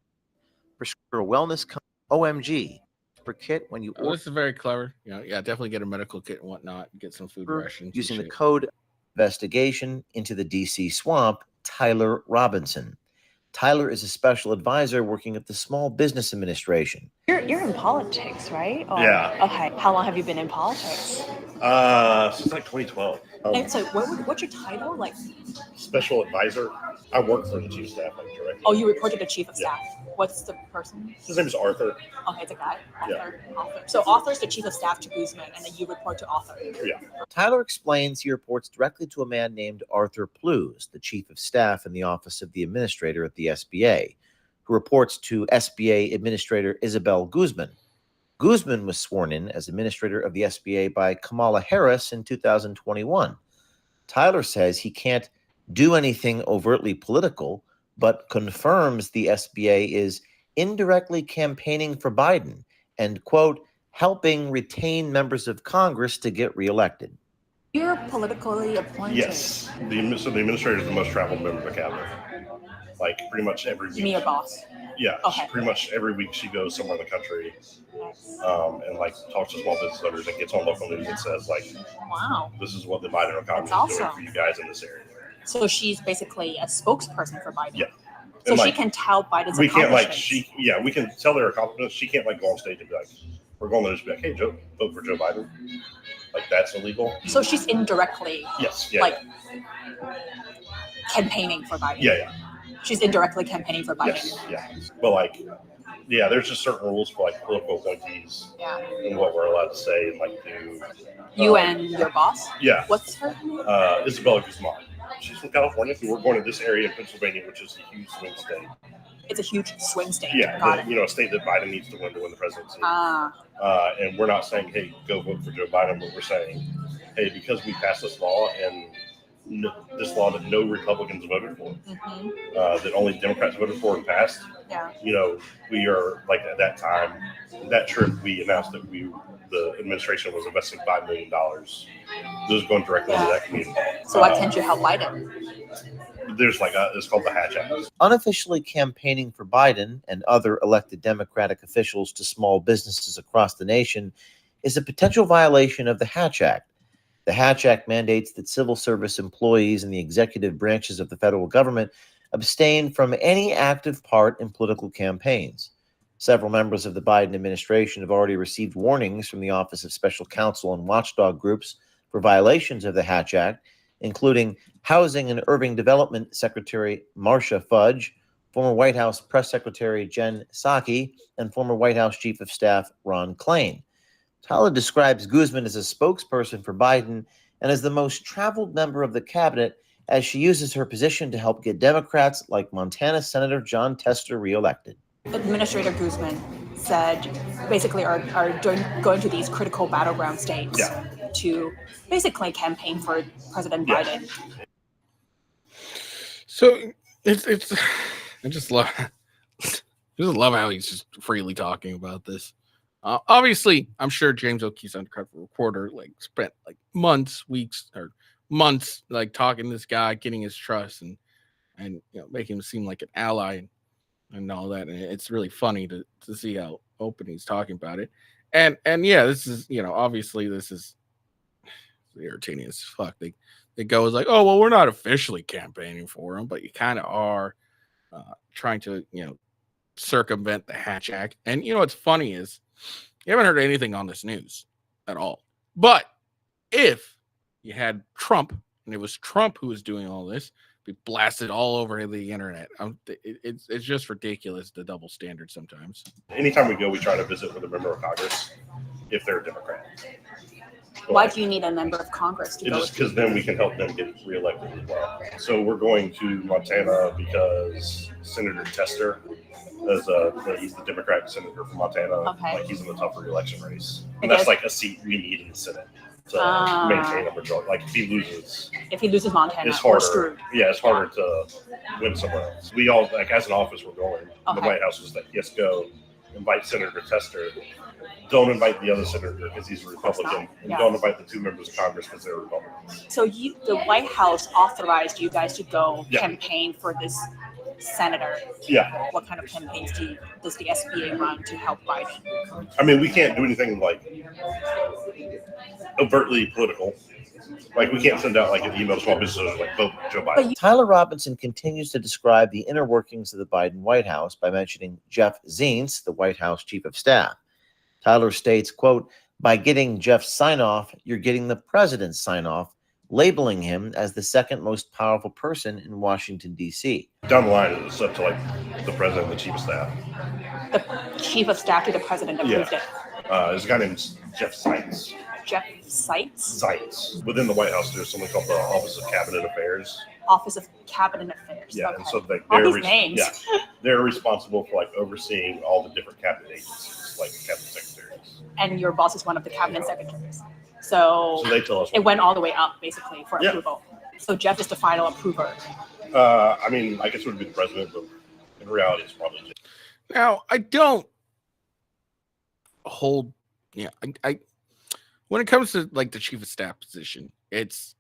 for a wellness OMG per kit when you order. This is very clever. Definitely get a medical kit and whatnot. Get some food rations. Using the code investigation into the DC swamp, Tyler Robinson. Tyler is a special advisor working at the Small Business Administration. You're in politics, right? Yeah. Okay. How long have you been in politics? Since like 2012. And so what's your title? Like special advisor. I work for the chief of staff. Oh, you report to the chief of staff. What's the person? His name is Arthur. Okay, it's a guy. Author. So author's the chief of staff to Guzman, and then you report to author. Yeah. Tyler explains he reports directly to a man named Arthur Plews, the chief of staff in the office of the administrator at the SBA, who reports to SBA Administrator Isabel Guzman. Guzman was sworn in as administrator of the SBA by Kamala Harris in 2021. Tyler says he can't do anything overtly political, but confirms the SBA is indirectly campaigning for Biden and, quote, helping retain members of Congress to get reelected. You're politically appointed. Yes. So the administrator is the most traveled member of the cabinet. Like pretty much every week. Me, your boss. Yeah, Okay. pretty much every week she goes somewhere in the country, Nice. and like talks to small business owners and gets on local news and says like, Wow. "This is what the Biden economy is That's doing awesome. for you guys in this area." So she's basically a spokesperson for Biden. Yeah. So And, she like, can tell Biden's We can't like accomplishments. we can tell their accomplishments. She can't like go on stage and be like, "We're going to just be like, hey, Joe, vote for Joe Biden." Like that's illegal. So she's indirectly Yes. Yeah. like campaigning for Biden. Yeah. She's indirectly campaigning for Biden. Yes. Yeah. But like, yeah, there's just certain rules for like political appointees Yeah. and what we're allowed to say and like do. You and your boss? Yeah. What's her name? Isabella Guzman. She's from California. We're going to this area in Pennsylvania, which is a huge swing state. It's a huge swing state. Yeah, Got it. a state that Biden needs to win the presidency. Ah. And we're not saying, hey, go vote for Joe Biden, but we're saying, hey, because we passed this law and this law that no Republicans voted for, that only Democrats voted for and passed, Yeah. we are like at that time, that trip, we announced that the administration was investing $5 million. Those going directly into that community. So why can't you help Biden? There's it's called the Hatch Act. Unofficially campaigning for Biden and other elected Democratic officials to small businesses across the nation is a potential violation of the Hatch Act. The Hatch Act mandates that civil service employees in the executive branches of the federal government abstain from any active part in political campaigns. Several members of the Biden administration have already received warnings from the Office of Special Counsel and watchdog groups for violations of the Hatch Act, including Housing and Urban Development Secretary Marcia Fudge, former White House Press Secretary Jen Psaki, and former White House Chief of Staff Ron Klain. Tyler describes Guzman as a spokesperson for Biden and as the most traveled member of the cabinet as she uses her position to help get Democrats like Montana Senator John Tester reelected. Administrator Guzman said basically are going to these critical battleground states to basically campaign for President Biden. So it's I just love how he's just freely talking about this. Obviously, I'm sure James O'Keefe's undercover reporter spent months, weeks, or months talking to this guy, getting his trust, and making him seem like an ally and all that. And it's really funny to see how open he's talking about it. And yeah, this is obviously this is irritating as fuck. They go as oh well, we're not officially campaigning for him, but you kind of are trying to circumvent the Hatch Act. And what's funny is you haven't heard anything on this news at all. But if you had Trump and it was Trump who was doing all this, be blasted all over the internet. It's just ridiculous, the double standard sometimes. Anytime we go, we try to visit with a member of Congress if they're a Democrat. Why do you need a member of Congress to go? Just because then we can help them get reelected as well. So we're going to Montana because Senator Tester he's the Democratic senator from Montana. Okay. He's in the tough re-election race, and that's a seat we need in the Senate to maintain a majority. If he loses Montana, it's harder. We're screwed. Yeah, it's harder to win somewhere else. We all as an office we're going. The White House was yes, go invite Senator Tester. Don't invite the other senator because he's a Republican, and don't invite the two members of Congress because they're Republicans. So the White House authorized you guys to go campaign for this senator. Yeah. What kind of campaigns does the SBA run to help Biden? I mean, we can't do anything overtly political. We can't send out an email to small businesses vote Joe Biden. Tyler Robinson continues to describe the inner workings of the Biden White House by mentioning Jeff Zients, the White House Chief of Staff. Tyler states, quote, by getting Jeff's sign-off, you're getting the president's sign-off, labeling him as the second most powerful person in Washington, D.C. Down the line, it's up to the president and the chief of staff. The chief of staff to the president approved it. There's a guy named Jeff Zients. Jeff Zients? Zients. Within the White House, there's something called the Office of Cabinet Affairs. Office of Cabinet Affairs. Yeah, okay. and so all these names. Yeah, they're responsible for overseeing all the different cabinet agencies, cabinet secretaries. And your boss is one of the cabinet secretaries. So they tell us it went all the way up basically for approval. So Jeff is the final approver. I guess it would be the president, but in reality, it's probably Jeff. Now, I don't hold. I when it comes to the chief of staff position, it's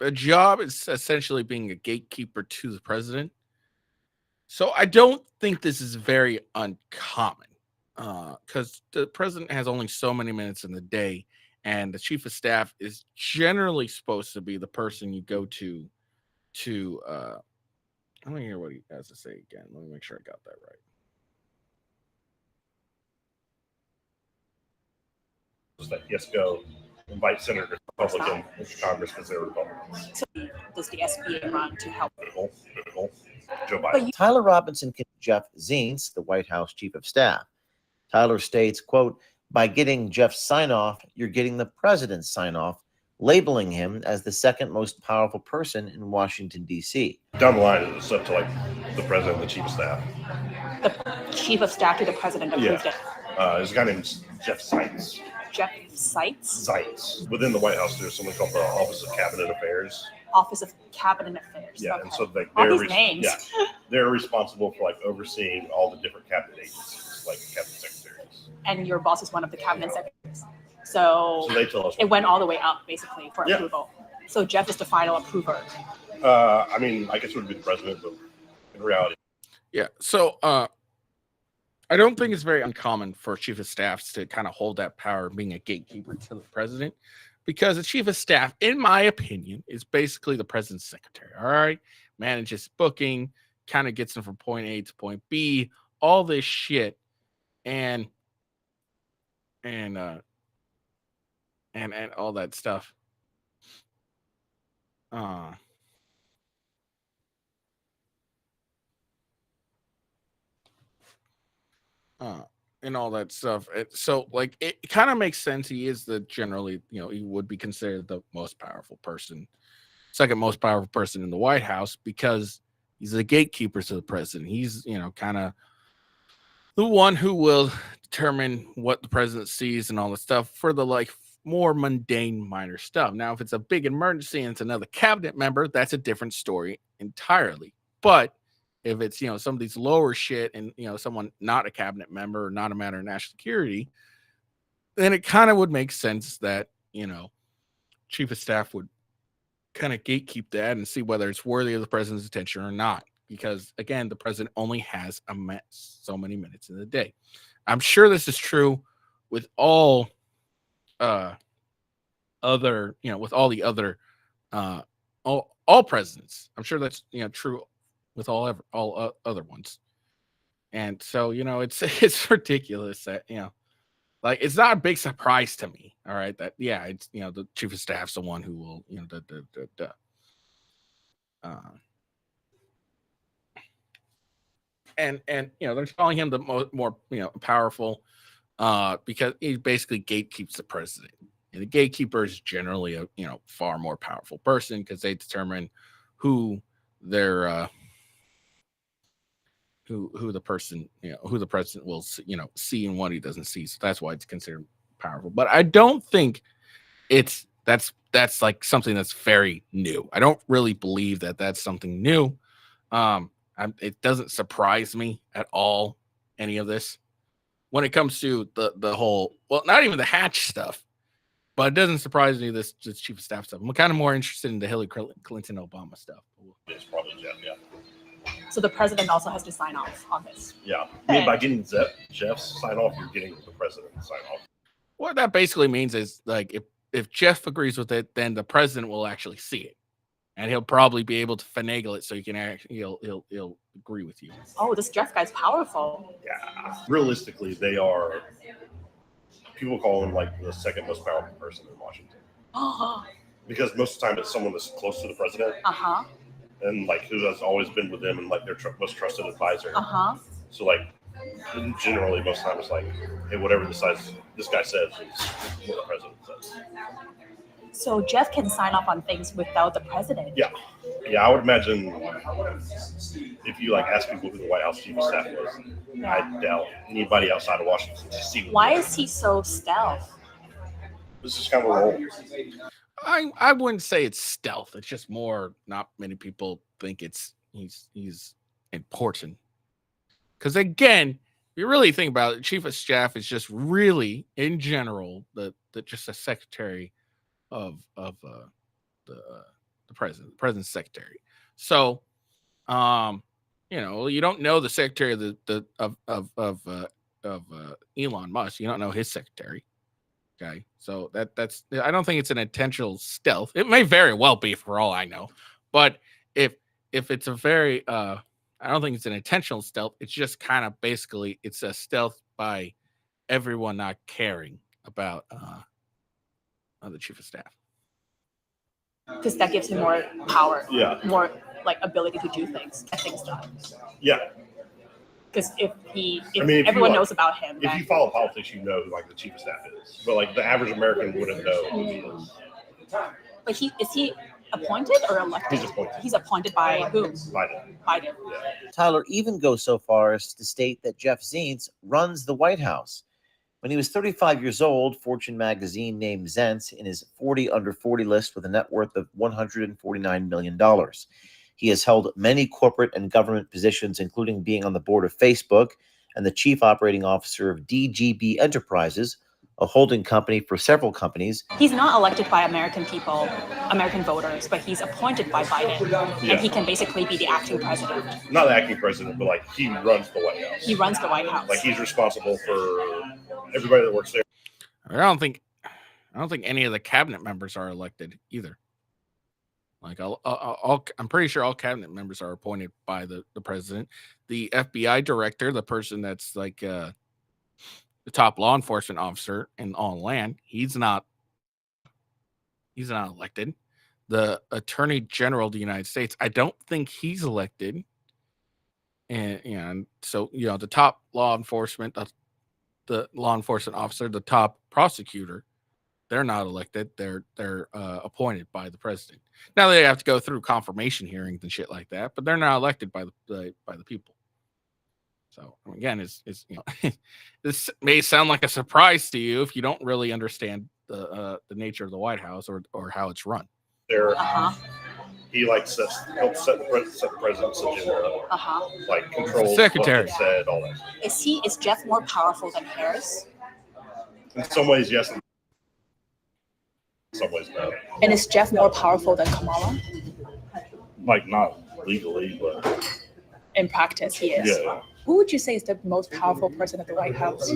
a job. It's essentially being a gatekeeper to the president. So I don't think this is very uncommon because the president has only so many minutes in the day, and the chief of staff is generally supposed to be the person you go to. Let me hear what he has to say again. Let me make sure I got that right. That yes, go invite senators Republican into Congress because they're Republicans. So does the SBA run to help? Critical. Joe Biden. Tyler Robinson can Jeff Zients, the White House chief of staff. Tyler states, quote, by getting Jeff's sign-off, you're getting the president's sign-off, labeling him as the second most powerful person in Washington, D.C. Down the line, it's up to like the president and the chief of staff. The chief of staff to the president approved it. There's a guy named Jeff Zients. Jeff Seitz? Zients. Within the White House, there's something called the Office of Cabinet Affairs. Office of Cabinet Affairs. Yeah, okay. and so like All these names. Yeah, they're responsible for like overseeing all the different cabinet agencies, like cabinet secretaries. And your boss is one of the cabinet secretaries. So they tell us it went all the way up basically for approval. So Jeff is the final approver. I mean, I guess it would be the president, but in reality. Yeah. So I don't think it's very uncommon for chief of staffs to kind of hold that power of being a gatekeeper to the president, because the chief of staff, in my opinion, is basically the president's secretary. All right. Manages booking, kind of gets them from point A to point B, all this shit. And all that stuff. And all that stuff. So like it kind of makes sense. He is the generally, he would be considered the most powerful person, second most powerful person in the White House, because he's the gatekeeper to the president. He's, kind of the one who will determine what the president sees and all the stuff for the like more mundane minor stuff. Now, if it's a big emergency and it's another cabinet member, that's a different story entirely. But if it's, some of these lower shit and, someone not a cabinet member or not a matter of national security, then it kind of would make sense that, chief of staff would kind of gatekeep that and see whether it's worthy of the president's attention or not. Because again, the president only has so many minutes in the day. I'm sure this is true with all other, with all the other all presidents. I'm sure that's true with all other ones. And so, it's ridiculous that, like, it's not a big surprise to me. All right. That, it's, the chief of staff's the one who will, and they're calling him the more powerful because he basically gatekeeps the president. And the gatekeeper is generally a far more powerful person because they determine who their who the person who the president will see and what he doesn't see. So that's why it's considered powerful. But I don't think that's like something that's very new. I don't really believe that that's something new. It doesn't surprise me at all, any of this, when it comes to the whole, well, not even the Hatch stuff, but it doesn't surprise me this chief of staff stuff. I'm kind of more interested in the Hillary Clinton Obama stuff. It's probably Jeff, yeah. So the president also has to sign off on this. Yeah, I mean, by getting Jeff's sign off, you're getting the president's sign off. What that basically means is, like, if Jeff agrees with it, then the president will actually see it. And he'll probably be able to finagle it so he can actually he'll agree with you. Oh, this Jeff guy's powerful. Yeah, realistically, they are. People call him like the second most powerful person in Washington. Because most of the time it's someone that's close to the president. And like who has always been with them and like their most trusted advisor. So like generally most of the time it's like, hey, whatever this guy says is what the president says. So Jeff can sign off on things without the president. Yeah, I would imagine if you like ask people who the White House chief of staff was, I doubt anybody outside of Washington to see. Why is he so stealth? This is kind of a role. I wouldn't say it's stealth. It's just more not many people think he's important. Because again, if you really think about it, chief of staff is just really in general the just a secretary of the president's secretary. So You don't know the secretary of Elon Musk. You don't know his secretary. Okay, so that's I don't think it's an intentional stealth. It may very well be, for all I know, but if it's a very I don't think it's an intentional stealth. It's just kind of basically it's a stealth by everyone not caring about the chief of staff. Because that gives him more power, Yeah. more like ability to do things, get things done. Yeah. Because if if everyone you, knows about him, if you follow politics, you know who like the chief of staff is. But like the average American wouldn't know who he is. But is he appointed or elected? He's appointed. He's appointed by whom? Biden. Biden. Yeah. Tyler even goes so far as to state that Jeff Zients runs the White House. When he was 35 years old, Fortune magazine named Zients in his 40 under 40 list with a net worth of $149 million. He has held many corporate and government positions, including being on the board of Facebook and the chief operating officer of DGB Enterprises, a holding company for several companies. He's not elected by American people, American voters, but he's appointed by Biden. Yeah. And he can basically be the acting president. Not the acting president, but like he runs the White House. He runs the White House. Like he's responsible for everybody that works there. I don't think any of the cabinet members are elected either. Like I'm pretty sure all cabinet members are appointed by the president. The FBI director, the person that's like the top law enforcement officer in all land, he's not elected. The Attorney General of the United States, I don't think he's elected. And so the top law enforcement, the law enforcement officer, the top prosecutor, they're not elected. They're appointed by the president. Now they have to go through confirmation hearings and shit like that, but they're not elected by the people. So again, it's this may sound like a surprise to you if you don't really understand the nature of the White House or how it's run. There, he like helps set the president's agenda, like controls Secretary. what gets said, all that. Is Jeff more powerful than Harris? In some ways, yes. In some ways, no. And is Jeff more powerful than Kamala? Like not legally, but In practice, he is. yeah. Who would you say is the most powerful person at the White House?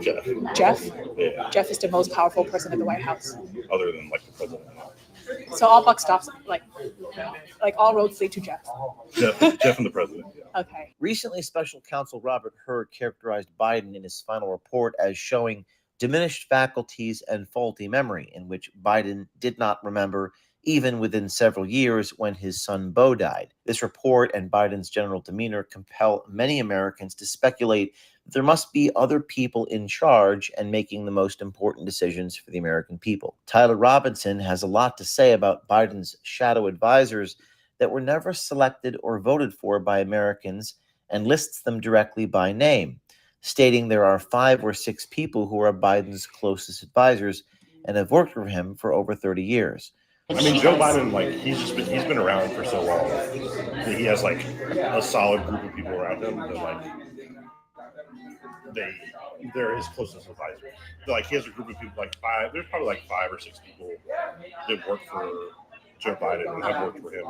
Jeff. Jeff? Yeah. Jeff is the most powerful person at the White House. Other than like the president. So all buck stops, like all roads lead to Jeff. Jeff and the president. Yeah. Okay. Recently, Special Counsel Robert Hur characterized Biden in his final report as showing diminished faculties and faulty memory, in which Biden did not remember even within several years when his son Beau died. This report and Biden's general demeanor compel many Americans to speculate that there must be other people in charge and making the most important decisions for the American people. Tyler Robinson has a lot to say about Biden's shadow advisors that were never selected or voted for by Americans and lists them directly by name, stating there are 5 or 6 people who are Biden's closest advisors and have worked for him for over 30 years. I mean, Joe Biden, like he's been around for so long that he has like a solid group of people around him that like they're his closest advisors. Like he has a group of people, like 5. There's probably like 5 or 6 people that work for Joe Biden and have worked for him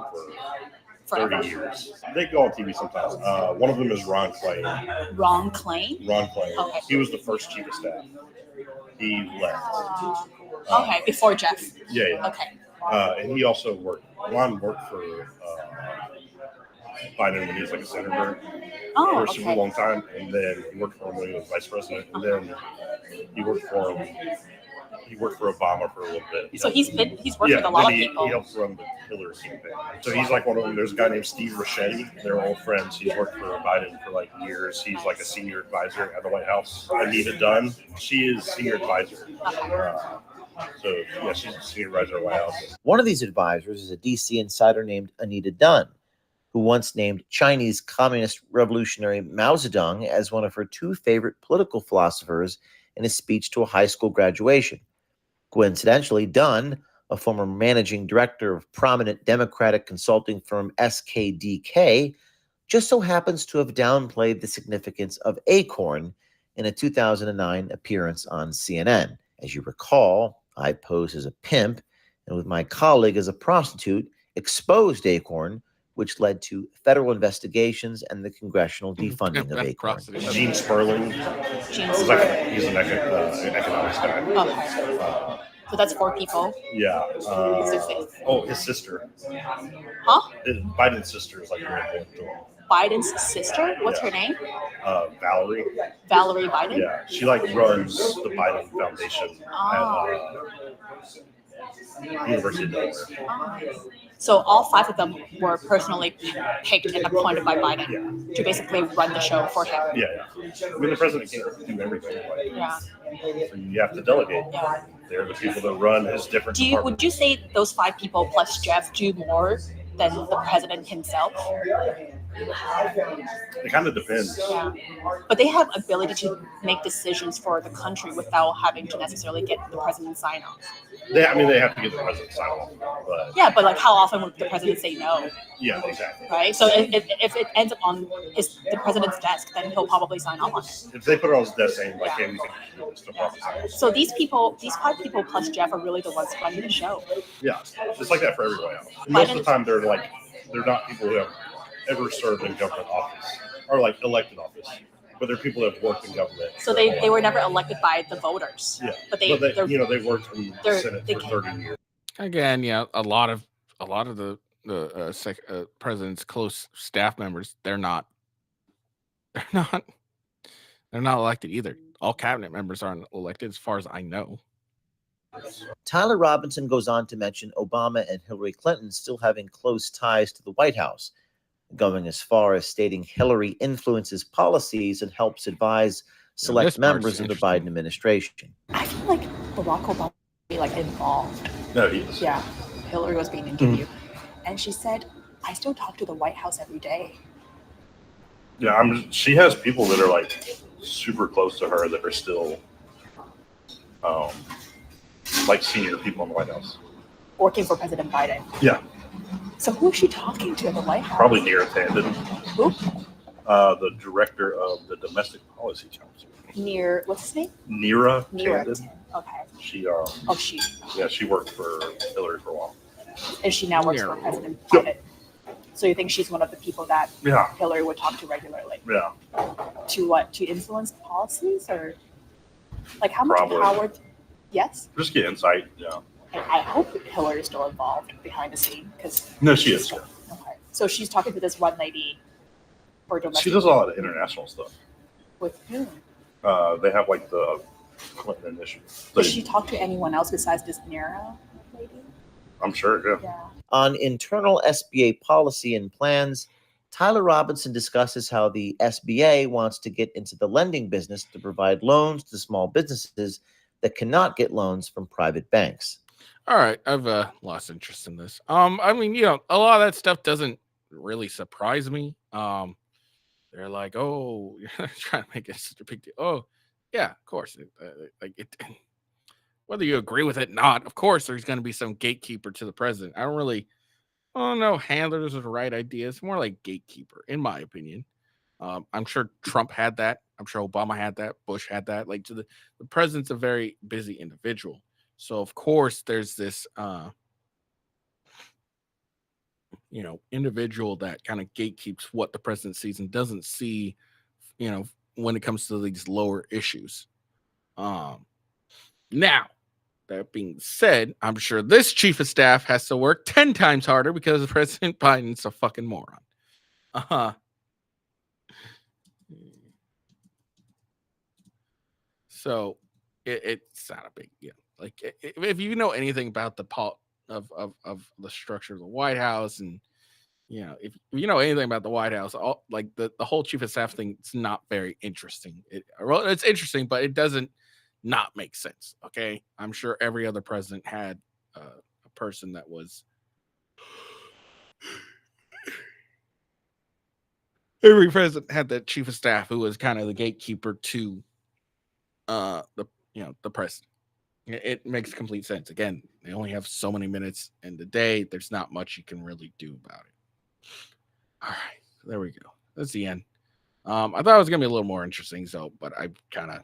for 30 years. They go on TV sometimes. One of them is Ron Clay. Ron Clay? Ron Clay. Okay. He was the first chief of staff. He left. Okay, before Jeff. Yeah. Okay. And he also Ron worked for Biden when he was like a senator for a super long time. And then he worked for him when he was vice president. And then he worked for Obama for a little bit. So he's worked with a lot of people. He helped run the Hillary campaign. So he's like one of them. There's a guy named Steve Ricchetti. They're old friends. He's worked for Biden for like years. He's like a senior advisor at the White House. Anita Dunn, she is senior advisor. So yeah, she's a senior advisor at the White House. One of these advisors is a DC insider named Anita Dunn, who once named Chinese Communist Revolutionary Mao Zedong as one of her 2 favorite political philosophers in a speech to a high school graduation. Coincidentally, Dunn, a former managing director of prominent Democratic consulting firm SKDK, just so happens to have downplayed the significance of Acorn in a 2009 appearance on CNN. As you recall, I posed as a pimp and with my colleague as a prostitute exposed Acorn, which led to federal investigations and the congressional defunding of Acorn. Gene Sperling. He's an economics guy. Okay. So that's 4 people. Yeah. Who's the 5th? Oh, his sister. Huh? Biden's sister is like really important to him. Biden's sister? What's her name? Valerie. Valerie Biden? Yeah, she like runs the Biden Foundation at University of Delaware. So all 5 of them were personally picked and appointed by Biden to basically run the show for him. Yeah. I mean, the president can't do everything. Yeah. So you have to delegate. Yeah. They're the people that run his different departments. Would you say those 5 people plus Jeff do more than the president himself? It kind of depends. Yeah. But they have ability to make decisions for the country without having to necessarily get the president's sign off. They have to get the president's sign off. But Yeah, but like how often would the president say no? yeah, exactly. Right? So if it ends up on the president's desk, then he'll probably sign off on it. If they put it on his desk saying like, "Hey, we can do this," they'll probably sign off. So these 5 people plus Jeff are really the ones running the show. Yeah, it's like that for everybody else. Most of the time, they're not people who have ever served in government office or like elected office, but they're people that have worked in government. So they were never elected by the voters. Yeah, but they worked in the Senate for 30 years. Again, yeah, a lot of the president's close staff members, they're not elected either. All cabinet members aren't elected, as far as I know. Tyler Robinson goes on to mention Obama and Hillary Clinton still having close ties to the White House, going as far as stating Hillary influences policies and helps advise select members of the Biden administration. I feel like Barack Obama would be like involved. No, he is. Yeah, Hillary was being interviewed, and she said, "I still talk to the White House every day." Yeah, she has people that are like super close to her that are still like senior people in the White House. Working for President Biden. Yeah. So who is she talking to at the White House? Probably Neera Tanden. Who? The director of the Domestic Policy Council. What's his name? Neera Tanden. Okay. She she. Yeah, she worked for Hillary for a while. And she now works for President Biden. So you think she's one of the people that Hillary would talk to regularly? Yeah. To what? To influence policies, or like how much power? Yes. Just get insight. Yeah. I hope Hillary is still involved behind the scene because. No, she is. Okay. So she's talking to this one lady for domestic. She does a lot of international stuff. With whom? They have like the Clinton initiative. Does she talk to anyone else besides this Neera lady? I'm sure. Yeah. On internal SBA policy and plans, Tyler Robinson discusses how the SBA wants to get into the lending business to provide loans to small businesses that cannot get loans from private banks. All right, I've lost interest in this. I mean, a lot of that stuff doesn't really surprise me. They're like, "Oh, you're trying to make it such a big deal." Oh, yeah, of course. Whether you agree with it or not, of course, there's going to be some gatekeeper to the president. I don't know, handlers are the right idea. It's more like gatekeeper, in my opinion. I'm sure Trump had that. I'm sure Obama had that. Bush had that. Like, the president's a very busy individual. So, of course, there's this, individual that kind of gatekeeps what the president sees and doesn't see, when it comes to these lower issues. Now, that being said, I'm sure this chief of staff has to work 10 times harder because President Biden's a fucking moron. So it's not a big deal. Like, if you know anything about the of the structure of the White House, and if you know anything about the White House, the whole chief of staff thing, it's not very interesting. It's interesting, but it doesn't not make sense. Okay, I'm sure every other president had a person that was. Every president had that chief of staff who was kind of the gatekeeper to the president. It makes complete sense. Again, they only have so many minutes in the day. There's not much you can really do about it. All right, there we go. That's the end. I thought it was gonna be a little more interesting, but I kind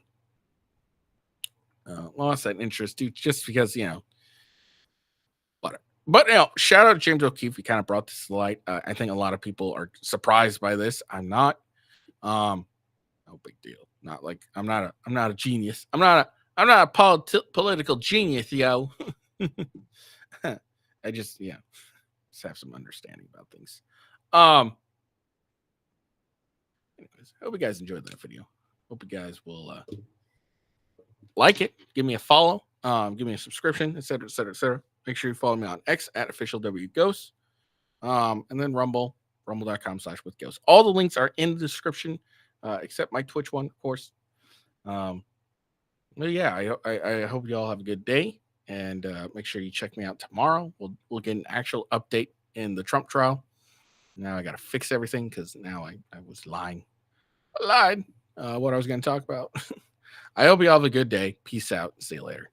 of lost that interest just because whatever. But shout out to James O'Keefe. He kind of brought this to light. I think a lot of people are surprised by this. I'm not. No big deal. Not like I'm not a genius. I'm not a political genius, yo. I just have some understanding about things. Anyways, I hope you guys enjoyed that video. Hope you guys will like it. Give me a follow. Give me a subscription, etc., etc., etc. Make sure you follow me on X at officialwghost. And then rumble.com/withghost. All the links are in the description, except my Twitch one, of course. But yeah, I hope you all have a good day, and make sure you check me out tomorrow. We'll get an actual update in the Trump trial. Now I got to fix everything because now I was lying. I lied what I was going to talk about. I hope you all have a good day. Peace out. See you later.